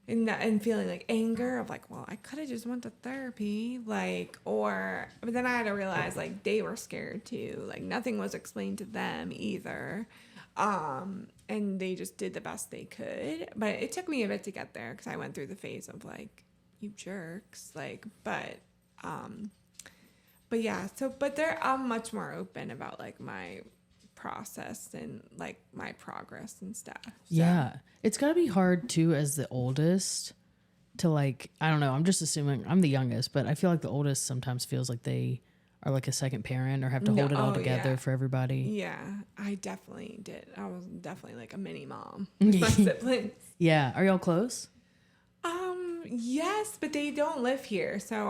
and feeling like anger of like, well, I could have just went to therapy, but then I had to realize like they were scared too. Like nothing was explained to them either. And they just did the best they could, but it took me a bit to get there because I went through the phase of like, you jerks, like, but yeah, I'm much more open about like my process and like my progress and stuff. So. Yeah. It's got to be hard too as the oldest to like, I don't know. I'm just assuming I'm the youngest, but I feel like the oldest sometimes feels like they are like a second parent or have to hold it all together for everybody. Yeah, I definitely did. I was definitely like a mini mom with my siblings. Yeah. Are y'all close? Yes, but they don't live here. So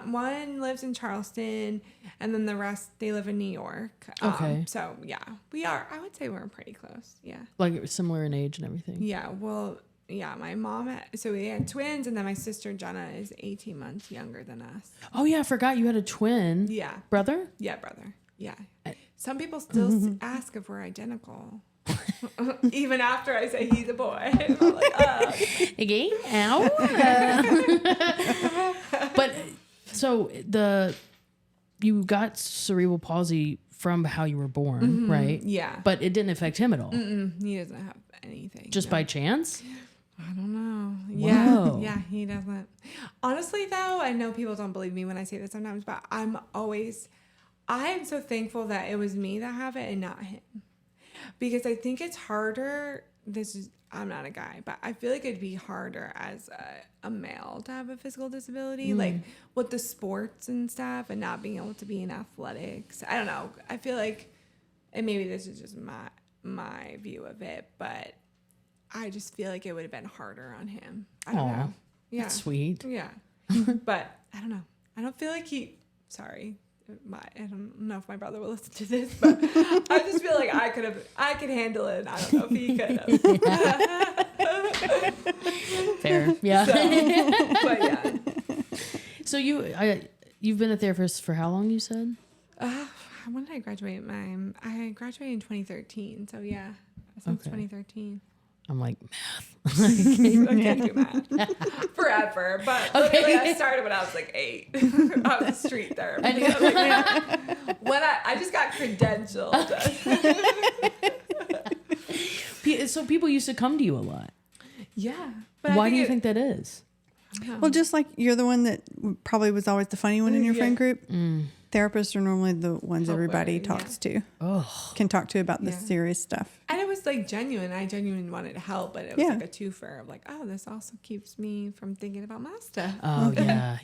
one lives in Charleston, and then the rest they live in New York. Okay. So yeah, we are. I would say we're pretty close. Yeah. Like similar in age and everything. Yeah. Well, yeah. My mom. So we had twins, and then my sister Jenna is 18 months younger than us. Oh yeah. I forgot you had a twin. Yeah. Brother? Yeah, brother. Yeah. Some people still ask if we're identical. Even after I say he's a boy. I'm like, Again? Ow. But so you got cerebral palsy from how you were born, right? Yeah. But it didn't affect him at all. He doesn't have anything. Just by chance? I don't know. Whoa. Yeah, he doesn't. Honestly, though, I know people don't believe me when I say this sometimes, but I'm so thankful that it was me that have it and not him. Because I think it's harder. I'm not a guy, but I feel like it'd be harder as a male to have a physical disability, like with the sports and stuff and not being able to be in athletics. I don't know. I feel like, and maybe this is just my view of it, but I just feel like it would have been harder on him. I don't know. Yeah. That's sweet. Yeah. But I don't know. I don't feel like sorry. I don't know if my brother will listen to this, but I just feel like I could handle it. And I don't know if he could have. Fair. Yeah. But yeah. So you've been a therapist for how long, you said? When did I graduate? I graduated in 2013. So yeah, since 2013. I'm like, math. I can't do math forever, but literally I started when I was like 8. I was a street therapist. When I just got credentialed. So people used to come to you a lot. Yeah. But Why do you think that is? Well, just like you're the one that probably was always the funny one in your friend group. Therapists are normally the ones everybody talks to. Can talk to about the serious stuff. And it was like genuine. I genuinely wanted to help, but it was like a twofer of like, oh, this also keeps me from thinking about my stuff. Oh,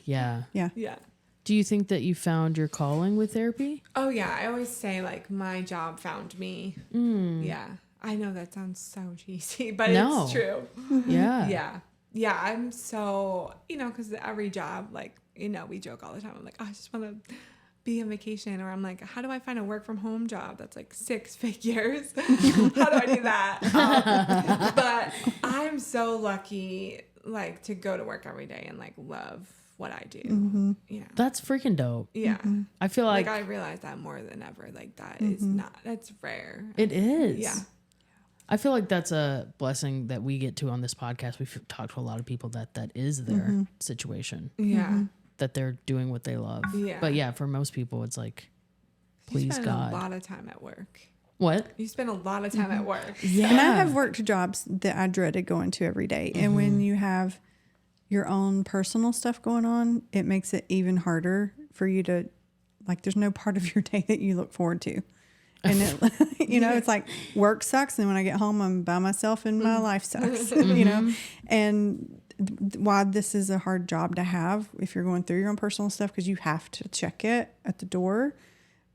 yeah. Yeah. Do you think that you found your calling with therapy? Oh, yeah. I always say like my job found me. Yeah. I know that sounds so cheesy, but it's true. Yeah. Yeah. Yeah. I'm so, because every job, like, we joke all the time. I'm like, oh, I just want to be on vacation, or I'm like, how do I find a work from home job that's like 6 figures? How do I do that? But I'm so lucky, like, to go to work every day and like love what I do. That's freaking dope. Yeah. I feel like I realize that more than ever. Like that is that's rare. It is. Yeah. I feel like that's a blessing that we get to on this podcast. We've talked to a lot of people that is their situation. Yeah. That they're doing what they love. Yeah. But yeah, for most people, it's like, please you spend God. a lot of time at work. What? You spend a lot of time at work. Yeah. And I have worked jobs that I dreaded going to every day. And when you have your own personal stuff going on, it makes it even harder for you to, like, there's no part of your day that you look forward to. And it, it's like work sucks. And when I get home, I'm by myself and my life sucks, and why this is a hard job to have if you're going through your own personal stuff, because you have to check it at the door,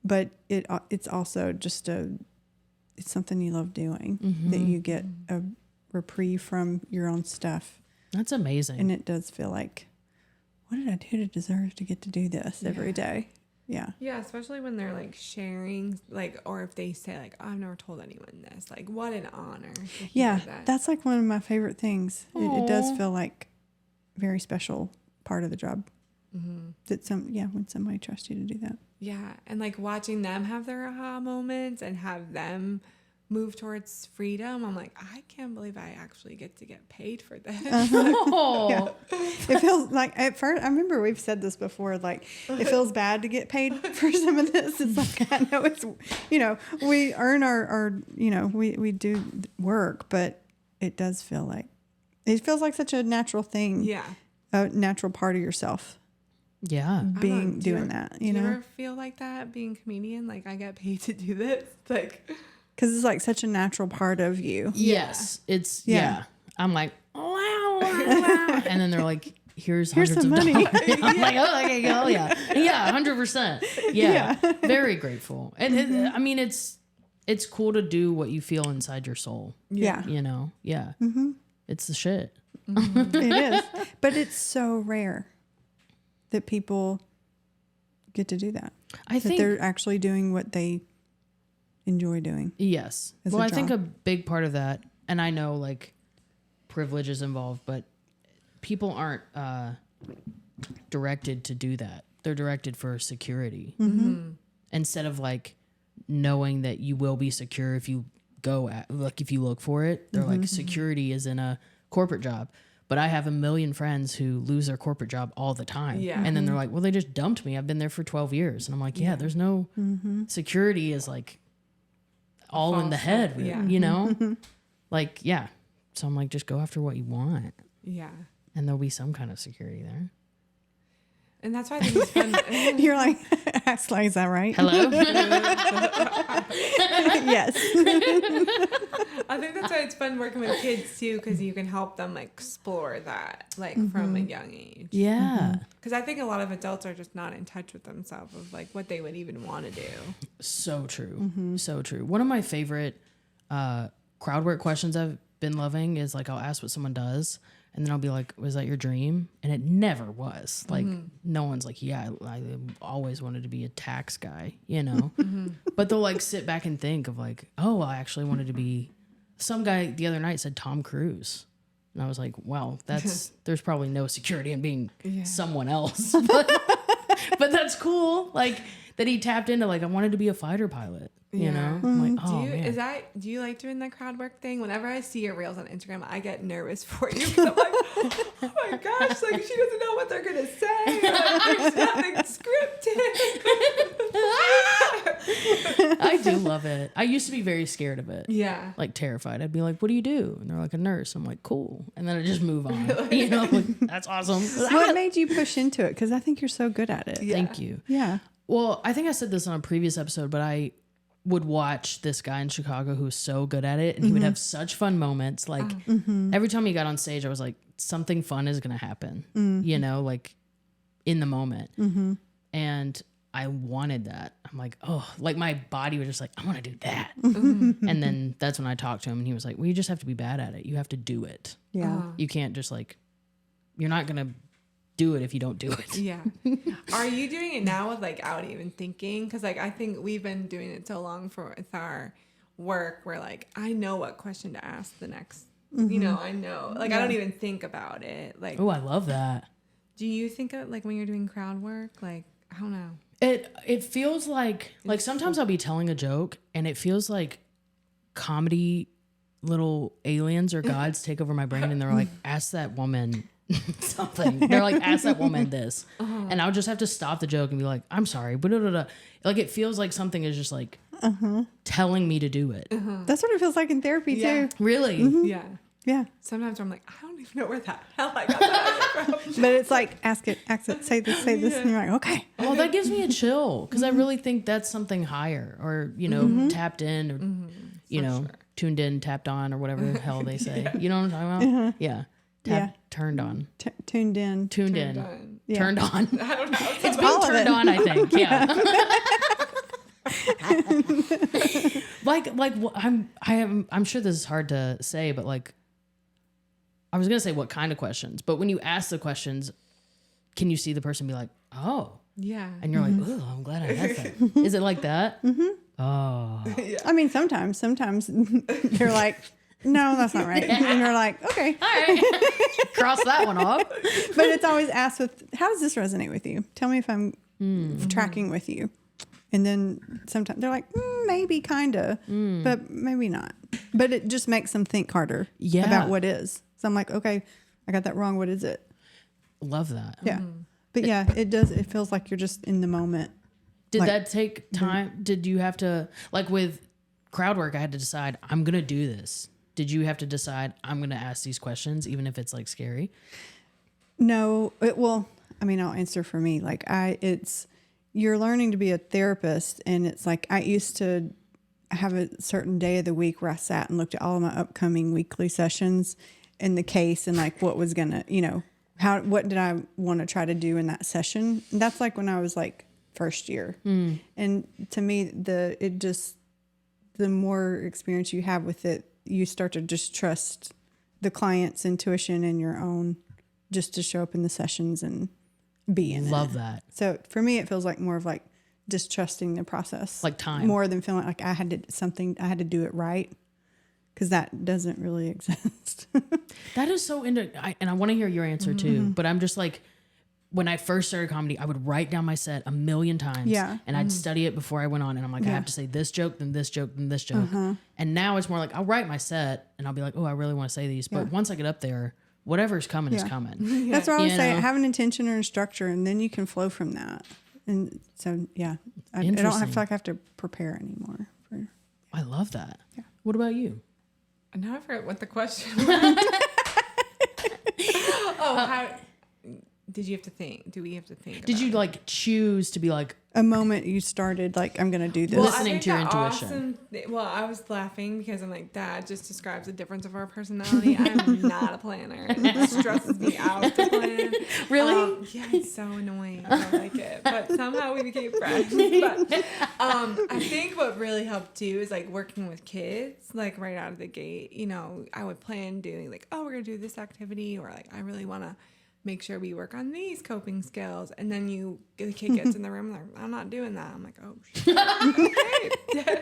but it's also just it's something you love doing, that you get a reprieve from your own stuff. That's amazing. And it does feel like, what did I do to deserve to get to do this every day? Yeah. Yeah, especially when they're like sharing, like, or if they say like, oh, I've never told anyone this. Like, what an honor. Yeah, that's like one of my favorite things. It does feel like a very special part of the job. That when somebody trusts you to do that. Yeah, and like watching them have their aha moments and have them move towards freedom. I'm like, I can't believe I actually get to get paid for this. Yeah. It feels like, at first, I remember we've said this before, like, it feels bad to get paid for some of this. It's like, I know it's, we earn our we do work, but it does feel like, it feels like such a natural thing. Yeah. A natural part of yourself. Yeah. Doing that, Do you ever feel like that being a comedian? Like, I get paid to do this? Like, because it's like such a natural part of you. Yes. It's, I'm like, wow. And then they're like, here's hundreds some of money. dollars. I'm like, oh, okay, yeah. Yeah, 100%. Yeah. Very grateful. And I mean, it's cool to do what you feel inside your soul. Yeah. Yeah. It's the shit. It is. But it's so rare that people get to do that. I think they're actually doing what they enjoy doing. Yes. Well, I think a big part of that, and I know like privilege is involved, but people aren't directed to do that. They're directed for security instead of like knowing that you will be secure if you if you look for it. They're like, security is in a corporate job. But I have a million friends who lose their corporate job all the time. Yeah. And then they're like, well, they just dumped me. I've been there for 12 years. And I'm like, yeah, there's no security is like all in the head, you know? Like, yeah. So I'm like, just go after what you want. Yeah. And there'll be some kind of security there. And that's why I think it's fun. You're like, ask like, is that right? Hello? Yes. I think that's why it's fun working with kids too, because you can help them like explore that like from a young age. Yeah. Because I think a lot of adults are just not in touch with themselves of like what they would even want to do. So true. So true. One of my favorite crowd work questions I've been loving is like, I'll ask what someone does. And then I'll be like, was that your dream? And it never was. Like, no one's like, yeah, I always wanted to be a tax guy, you know? But they'll like sit back and think of like, oh, I actually wanted to be, some guy the other night said Tom Cruise. And I was like, well, there's probably no security in being someone else. But that's cool. Like, that he tapped into like, I wanted to be a fighter pilot. You know, I'm like, oh, man. Do you like doing the crowd work thing? Whenever I see your reels on Instagram, I get nervous for you because I'm like, oh my gosh, like she doesn't know what they're gonna say. Like, there's nothing scripted. I do love it. I used to be very scared of it. Yeah, like terrified. I'd be like, "What do you do?" And they're like, "A nurse." I'm like, "Cool," and then I just move on. You know, like, that's awesome. What made you push into it? Because I think you're so good at it. Yeah. Thank you. Yeah. Well, I think I said this on a previous episode, but I would watch this guy in Chicago who was so good at it, and he would have such fun moments. Like every time he got on stage, I was like, something fun is going to happen, you know, like in the moment. And I wanted that. I'm like, oh, like my body was just like, I want to do that. And then that's when I talked to him and he was like, well, you just have to be bad at it. You have to do it. Yeah. You can't just like, you're not going to do it if you don't do it. Yeah. Are you doing it now with like out even thinking? Because like I think we've been doing it so long with our work where like I know what question to ask the next. You know, I know. Like I don't even think about it. Like, oh, I love that. Do you think of like when you're doing crowd work? Like I don't know. It feels like sometimes I'll be telling a joke and it feels like comedy little aliens or gods take over my brain and they're like, ask that woman something. They're like, ask that woman this. And I'll just have to stop the joke and be like, I'm sorry. Like it feels like something is just like telling me to do it. That's what it feels like in therapy too. Really? Yeah. Yeah. Sometimes I'm like, I don't even know where the hell I got that from. But it's like, ask it, say this. And you're like, okay. Oh, that gives me a chill. Because I really think that's something higher or, you know, tapped in or, you know, tuned in, tapped on or whatever the hell they say. You know what I'm talking about? Yeah. Turned on. Tuned in. Tuned in. Yeah. Turned on. I don't know. It's being turned on, I think. Yeah. I'm sure this is hard to say, but like, I was going to say what kind of questions, but when you ask the questions, can you see the person be like, oh, yeah. and you're like, oh, I'm glad I asked that. Is it like that? Oh, Yeah. I mean, sometimes they're like, no, that's not right. And you're like, okay. all right. Cross that one off. But it's always asked with, how does this resonate with you? Tell me if I'm tracking with you. And then sometimes they're like, maybe, kind of, but maybe not. But it just makes them think harder about what is. So I'm like, okay, I got that wrong. What is it? Love that. Yeah. But yeah, it does. It feels like you're just in the moment. Did like, that take time? Did you have to, like with crowd work, I had to decide, I'm going to do this. Did you have to decide, I'm going to ask these questions, even if it's like scary? No, I'll answer for me. Like you're learning to be a therapist. And it's like, I used to have a certain day of the week where I sat and looked at all of my upcoming weekly sessions in the case and like what was going to, you know, what did I want to try to do in that session? And that's like when I was like first year. And to me, the more experience you have with it, you start to just trust the client's intuition and your own just to show up in the sessions and be in it. Love that. So for me, it feels like more of like just trusting the process. Like time. More than feeling like I had to do it right. Because that doesn't really exist. That is so and I want to hear your answer too. But I'm just like, when I first started comedy, I would write down my set a million times. Yeah. And I'd study it before I went on. And I'm like, I have to say this joke, then this joke, then this joke. And now it's more like I'll write my set and I'll be like, oh, I really want to say these. But once I get up there, whatever's coming is coming. That's what I always You say. know? Have an intention or a structure, and then you can flow from that. And so, I don't have to feel like I have to prepare anymore. I love that. Yeah. What about you? Now I forgot what the question was. How did you have to think? Do we have to think? Did you like choose to be like A moment you started, like, I'm going to do this. Well, listening to your intuition? I was laughing because I'm like, that just describes the difference of our personality. I'm not a planner. It stresses me out to plan. Really? Yeah, it's so annoying. I don't like it. But somehow we became friends. But I think what really helped too is like working with kids, like right out of the gate. You know, I would plan doing like, oh, we're going to do this activity, or like, I really want to make sure we work on these coping skills. And then the kid gets in the room, like, I'm not doing that. I'm like, oh, shit. Okay.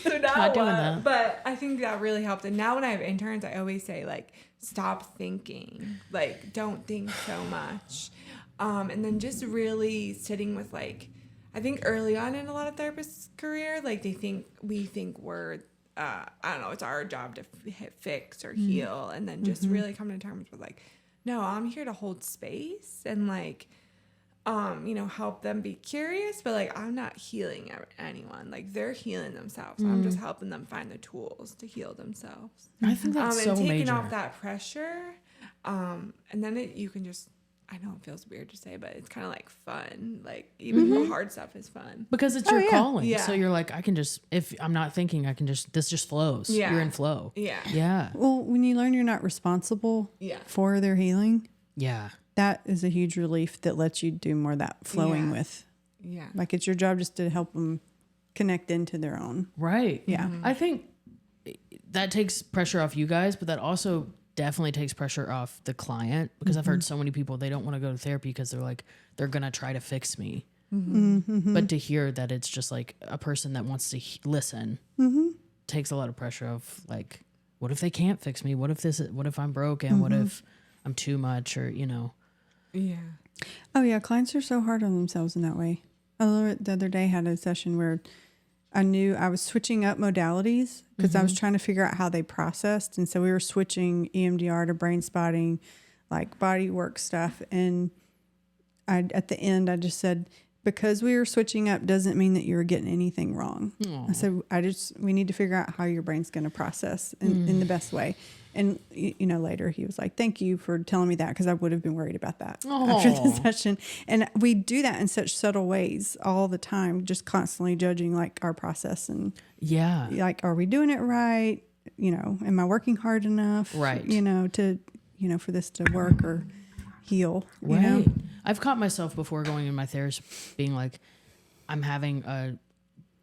So now Not doing what? that. But I think that really helped. And now when I have interns, I always say, like, stop thinking. Like, don't think so much. And then just really sitting with, like, I think early on in a lot of therapists' career, like, we think we're, I don't know, it's our job to fix or heal. And then just really come to terms with, like, no, I'm here to hold space and like, help them be curious, but like, I'm not healing anyone. Like they're healing themselves. I'm just helping them find the tools to heal themselves. I think that's so and taking major. off that pressure. And then you can just, I know it feels weird to say, but it's kind of like fun. Like even the hard stuff is fun. Because it's your calling. Yeah. So you're like, I can just, if I'm not thinking, this just flows. Yeah. You're in flow. Yeah. Yeah. Well, when you learn you're not responsible for their healing, Yeah. that is a huge relief that lets you do more of that flowing with. Yeah. Like it's your job just to help them connect into their own. Right. Yeah. I think that takes pressure off you guys, but that also definitely takes pressure off the client, because I've heard so many people, they don't want to go to therapy because they're like, they're going to try to fix me. But to hear that it's just like a person that wants to listen takes a lot of pressure of like, what if they can't fix me? What if I'm broken? What if I'm too much, or, Yeah. Oh yeah. Clients are so hard on themselves in that way. The other day I had a session where I knew I was switching up modalities because I was trying to figure out how they processed. And so we were switching EMDR to brain spotting, like body work stuff. And at the end, I just said, because we were switching up doesn't mean that you were getting anything wrong. I said, we need to figure out how your brain's going to process in the best way. And, later he was like, thank you for telling me that, because I would have been worried about that after the session. And we do that in such subtle ways all the time, just constantly judging like our process and like, are we doing it right? Am I working hard enough? Right. For this to work or heal. Right. I've caught myself before going in my therapist being like, I'm having a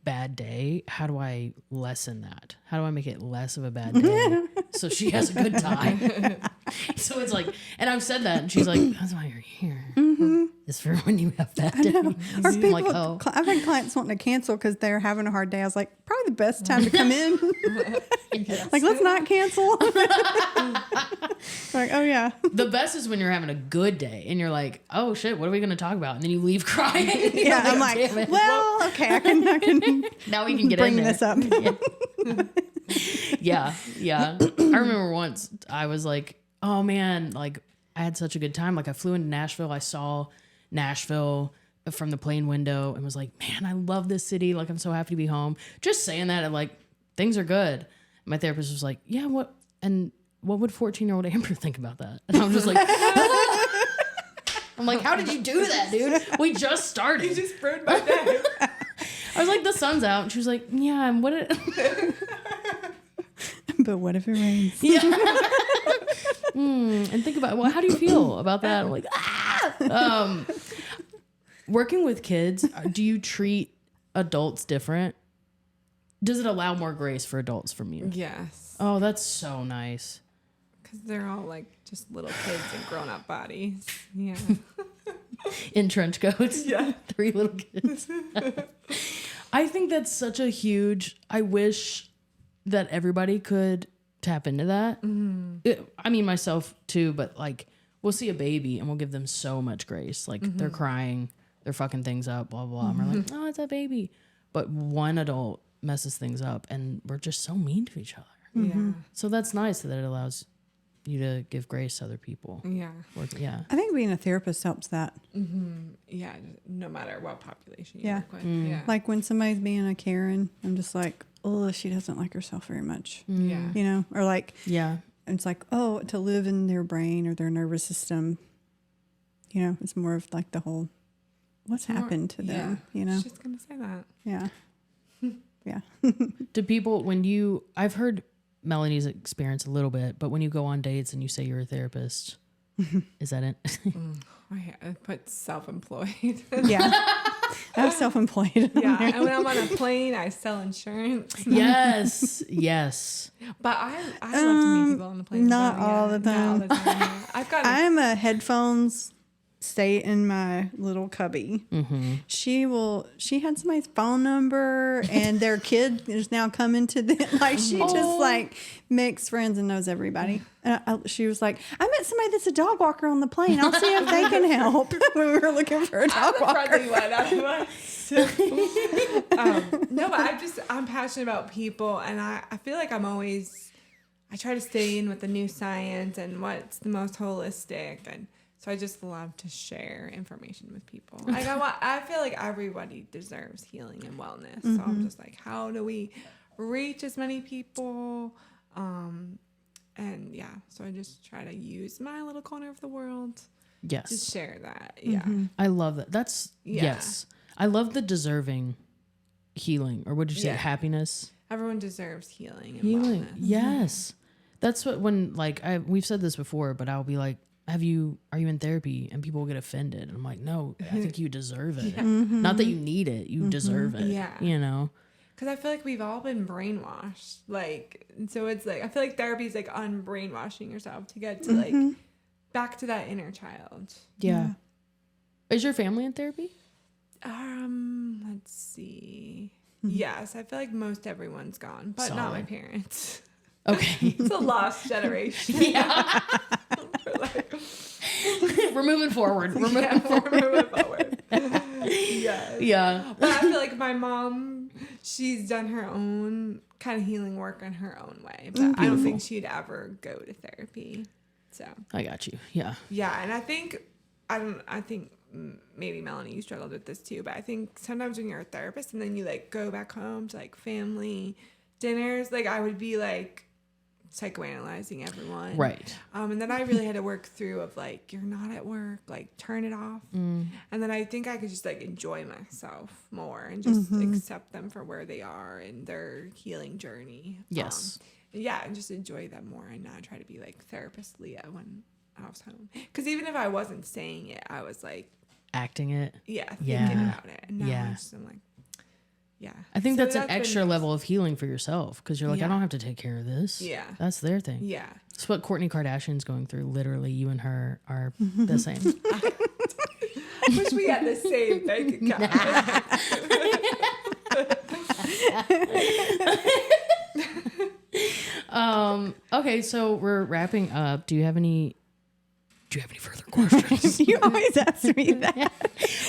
bad day. How do I lessen that? How do I make it less of a bad day so she has a good time? So it's like, and I've said that, and she's like, that's why you're here. It's for when you have bad days. Or I'm people, like, oh. I've had clients wanting to cancel because they're having a hard day. I was like, probably the best time to come in. Like, let's not cancel. Like, oh yeah. The best is when you're having a good day and you're like, oh shit, what are we going to talk about? And then you leave crying. Yeah, I'm like, well, okay, I can now we can get bring in there. this up. Yeah. I remember once I was like, oh man, like I had such a good time. Like I flew into Nashville. I saw Nashville from the plane window and was like, man, I love this city. Like I'm so happy to be home. Just saying that, and like things are good. My therapist was like, yeah, what would 14-year-old Amber think about that? And I'm just like, I'm like, how did you do that, dude? We just started. You just ruined my day. I was like, the sun's out. And she was like, yeah, and what? But what if it rains? Yeah. And think about, well, how do you feel about that? I'm like, working with kids, do you treat adults different? Does it allow more grace for adults from you? Yes. Oh, that's so nice. Because they're all like just little kids in grown-up bodies. Yeah. In trench coats. Yeah. 3 little kids. I think that's such a huge, I wish that everybody could tap into that. I mean, myself too, but like we'll see a baby and we'll give them so much grace. Like they're crying, they're fucking things up, blah, blah, blah. And we're like, oh, it's a baby. But one adult messes things up and we're just so mean to each other. Yeah. So that's nice that it allows you to give grace to other people. Yeah. Yeah. I think being a therapist helps that. Yeah. No matter what population you Yeah. work with. Yeah. Like when somebody's being a Karen, I'm just like, oh, she doesn't like herself very much. Yeah. You know, or like, Yeah. it's like, oh, to live in their brain or their nervous system, you know, it's more of like the whole, what's happened to them, you know? I was just going to say that. Yeah. Yeah. Do people, I've heard Melanie's experience a little bit, but when you go on dates and you say you're a therapist, is that it? I put self-employed. Yeah. I'm self-employed. Yeah. And when I'm on a plane, I sell insurance. Yes. Yes. But I love to meet people on the plane. Not all the time. Not all the time. Yeah. I've got I'm a headphones stay in my little cubby. She had somebody's phone number and their kid is now coming to them. Like she just like makes friends and knows everybody. And she was like, I met somebody that's a dog walker on the plane. I'll see if they can help. When we were looking for a dog walker. No, but I'm passionate about people, and I feel like I try to stay in with the new science and what's the most holistic, and so I just love to share information with people. Like I feel like everybody deserves healing and wellness. So I'm just like, how do we reach as many people? And yeah, so I just try to use my little corner of the world Yes. to share that. Yeah. I love that. That's, yes. I love the deserving healing, or what did you say? Yeah. Happiness? Everyone deserves healing and Healing. wellness. Yes. That's what, when like, we've said this before, but I'll be like, are you in therapy? And people will get offended. And I'm like, no, I think you deserve it. Not that you need it. You deserve it. Yeah. You know? Because I feel like we've all been brainwashed. Like, and so it's like, I feel like therapy is like unbrainwashing yourself to get to like back to that inner child. Yeah. Is your family in therapy? Let's see. Yes, I feel like most everyone's gone, but not my parents. Okay. It's a lost generation. Yeah. We're moving forward. We're moving forward. Yes. Yeah. But I feel like my mom, she's done her own kind of healing work in her own way. But I don't think she'd ever go to therapy. So I got you. Yeah. yeah, and I think maybe Melanie, you struggled with this too, but I think sometimes when you're a therapist and then you like go back home to like family dinners, like I would be like psychoanalyzing everyone. Right. And then I really had to work through of like, you're not at work, like turn it off. And then I think I could just like enjoy myself more and just accept them for where they are in their healing journey. Yes. Yeah, and just enjoy them more and not try to be like therapist Leah when I was home. Because even if I wasn't saying it, I was like Acting it. thinking about it. And now I'm like, yeah. I think So that's an extra level of healing for yourself, because you're like, I don't have to take care of this. Yeah. That's their thing. Yeah. It's what Kourtney Kardashian's going through. Literally, you and her are the same. I wish we had the same bank account. Okay, so we're wrapping up. Do you have any further questions? You always ask me that.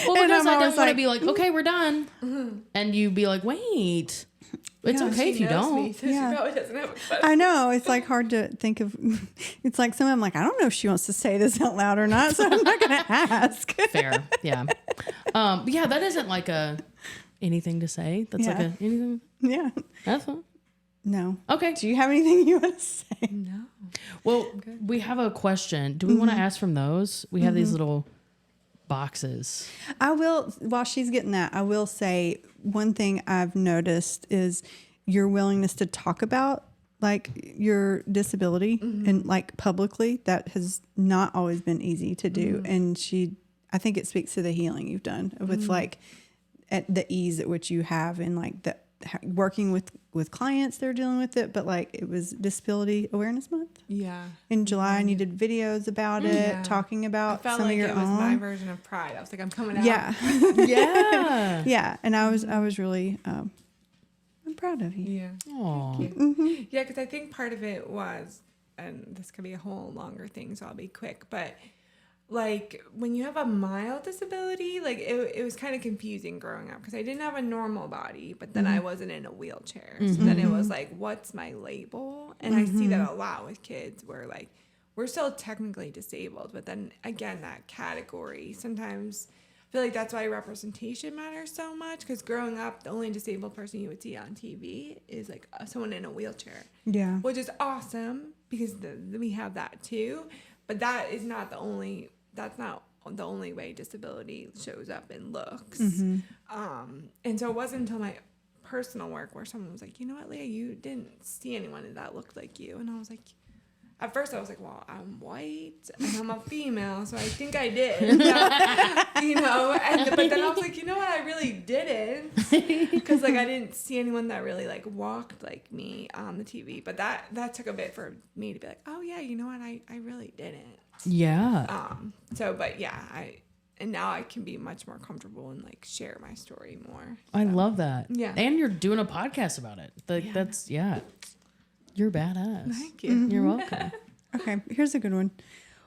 Well, And because I'm I don't always want to like, be like, okay, we're done. And you be like, wait. It's okay if you don't. So she probably doesn't have a question. I know. It's like hard to think of. It's like I'm like, I don't know if she wants to say this out loud or not, so I'm not going to ask. Fair. Yeah. Yeah, that isn't like a anything to say. That's like a anything. Yeah. That's fine. No. Okay. Do you have anything you want to say? No. Well, we have a question. Do we want to ask from those? We have these little boxes. I will, while she's getting that, I will say one thing I've noticed is your willingness to talk about like your disability and like publicly. That has not always been easy to do. And I think it speaks to the healing you've done with like at the ease at which you have and like the working with clients that are dealing with it. But like it was Disability Awareness Month. Yeah. In July, and you did videos about it, talking about some of your it own. was my version of pride. I was like, I'm coming out. Yeah. Yeah. Yeah. And I was really, I'm proud of you. Yeah. Aw. Yeah, because I think part of it was, and this could be a whole longer thing, so I'll be quick, but like when you have a mild disability, like it was kind of confusing growing up because I didn't have a normal body, but then I wasn't in a wheelchair. So then it was like, what's my label? And I see that a lot with kids where like we're still technically disabled, but then again, that category, sometimes I feel like that's why representation matters so much, because growing up, the only disabled person you would see on TV is like someone in a wheelchair. Yeah. Which is awesome because we have that too, but that is not the only, that's not the only way disability shows up in looks. And so it wasn't until my personal work where someone was like, you know what, Leah, you didn't see anyone that looked like you. And I was like, at first I was like, well, I'm white and I'm a female, so I think I did, you know, but then I was like, you know what, I really didn't, because like I didn't see anyone that really like walked like me on the TV, but that took a bit for me to be like, oh yeah, you know what, I really didn't. Yeah. But yeah, and now I can be much more comfortable and like share my story more. So. I love that. Yeah. And you're doing a podcast about it. That's You're badass. Thank you. You're welcome. Okay, here's a good one.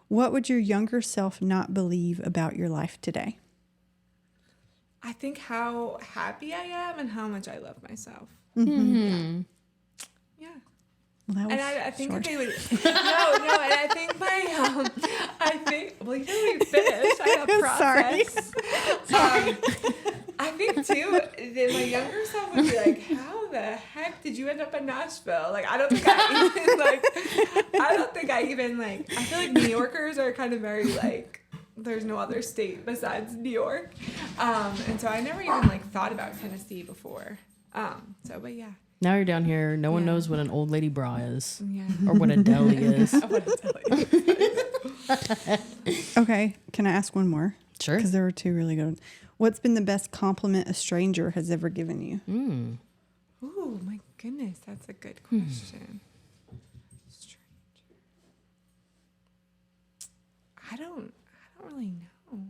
What would your younger self not believe about your life today? I think how happy I am and how much I love myself. Mm-hmm. Yeah. Well, And I think if they would, and I think well, you know, we finished. I have process. Sorry. I think too, that my younger self would be like, how the heck did you end up in Nashville? Like, I don't think I even I feel like New Yorkers are kind of very like, there's no other state besides New York. And so I never even like thought about Tennessee before. But yeah. Now you're down here. No one knows what an old lady bra is. Yeah. Or what a deli is. Okay, can I ask one more? Sure. Because there were two really good ones. What's been the best compliment a stranger has ever given you? Oh my goodness, that's a good question. Stranger. I don't really know.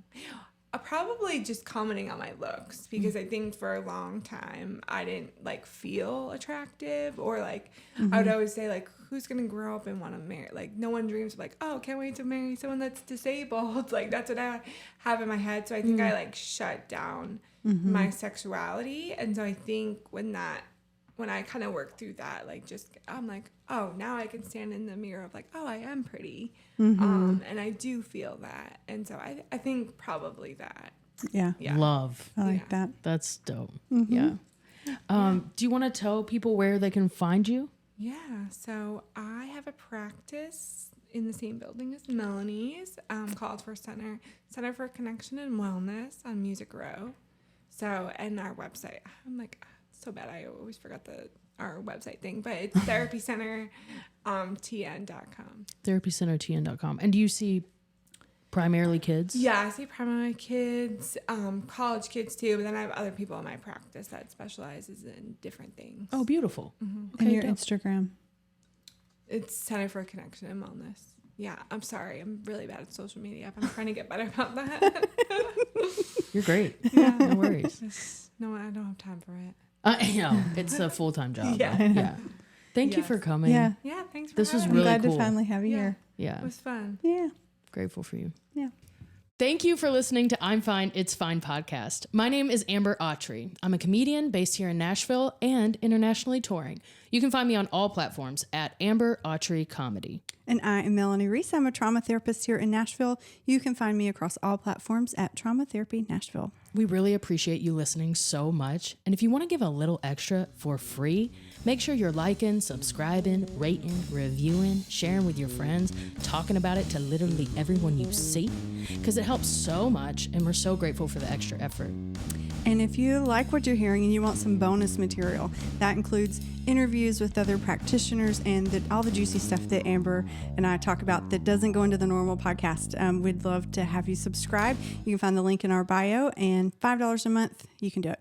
Probably just commenting on my looks, because I think for a long time I didn't like feel attractive, or like I would always say like, who's gonna grow up and want to marry, like no one dreams of like, oh, can't wait to marry someone that's disabled. Like that's what I have in my head. So I think I like shut down my sexuality. And so I think when I kind of work through that, like just I'm like, oh, now I can stand in the mirror of like, oh, I am pretty. And I do feel that. And so I think probably that. Yeah. Love. I like that. That's dope. Yeah. Do you want to tell people where they can find you? Yeah. So I have a practice in the same building as Melanie's, called Center for Connection and Wellness on Music Row. So, and our website, I'm like, so bad I always forgot our website thing, but it's therapycentertn.com. Therapycentertn.com. And do you see primarily kids? Yeah, I see primarily kids, college kids too, but then I have other people in my practice that specializes in different things. Oh, beautiful. Okay, and your Instagram? It's Center for Connection and Wellness. Yeah, I'm sorry. I'm really bad at social media. I'm trying to get better about that. You're great. Yeah. No worries. No, I don't have time for it. No, it's a full-time job. Yeah. Thank you for coming. Yeah. Yeah, thanks for This was having me. really I'm glad cool. to finally have you here. Yeah. It was fun. Yeah. Grateful for you. Yeah. Thank you for listening to I'm Fine, It's Fine podcast. My name is Amber Autry. I'm a comedian based here in Nashville and internationally touring. You can find me on all platforms at Amber Autry Comedy. And I am Melanie Reese. I'm a trauma therapist here in Nashville. You can find me across all platforms at Trauma Therapy Nashville. We really appreciate you listening so much. And if you want to give a little extra for free, make sure you're liking, subscribing, rating, reviewing, sharing with your friends, talking about it to literally everyone you see, because it helps so much, and we're so grateful for the extra effort. And if you like what you're hearing and you want some bonus material, that includes interviews with other practitioners and all the juicy stuff that Amber and I talk about that doesn't go into the normal podcast. We'd love to have you subscribe. You can find the link in our bio, and $5 a month, you can do it.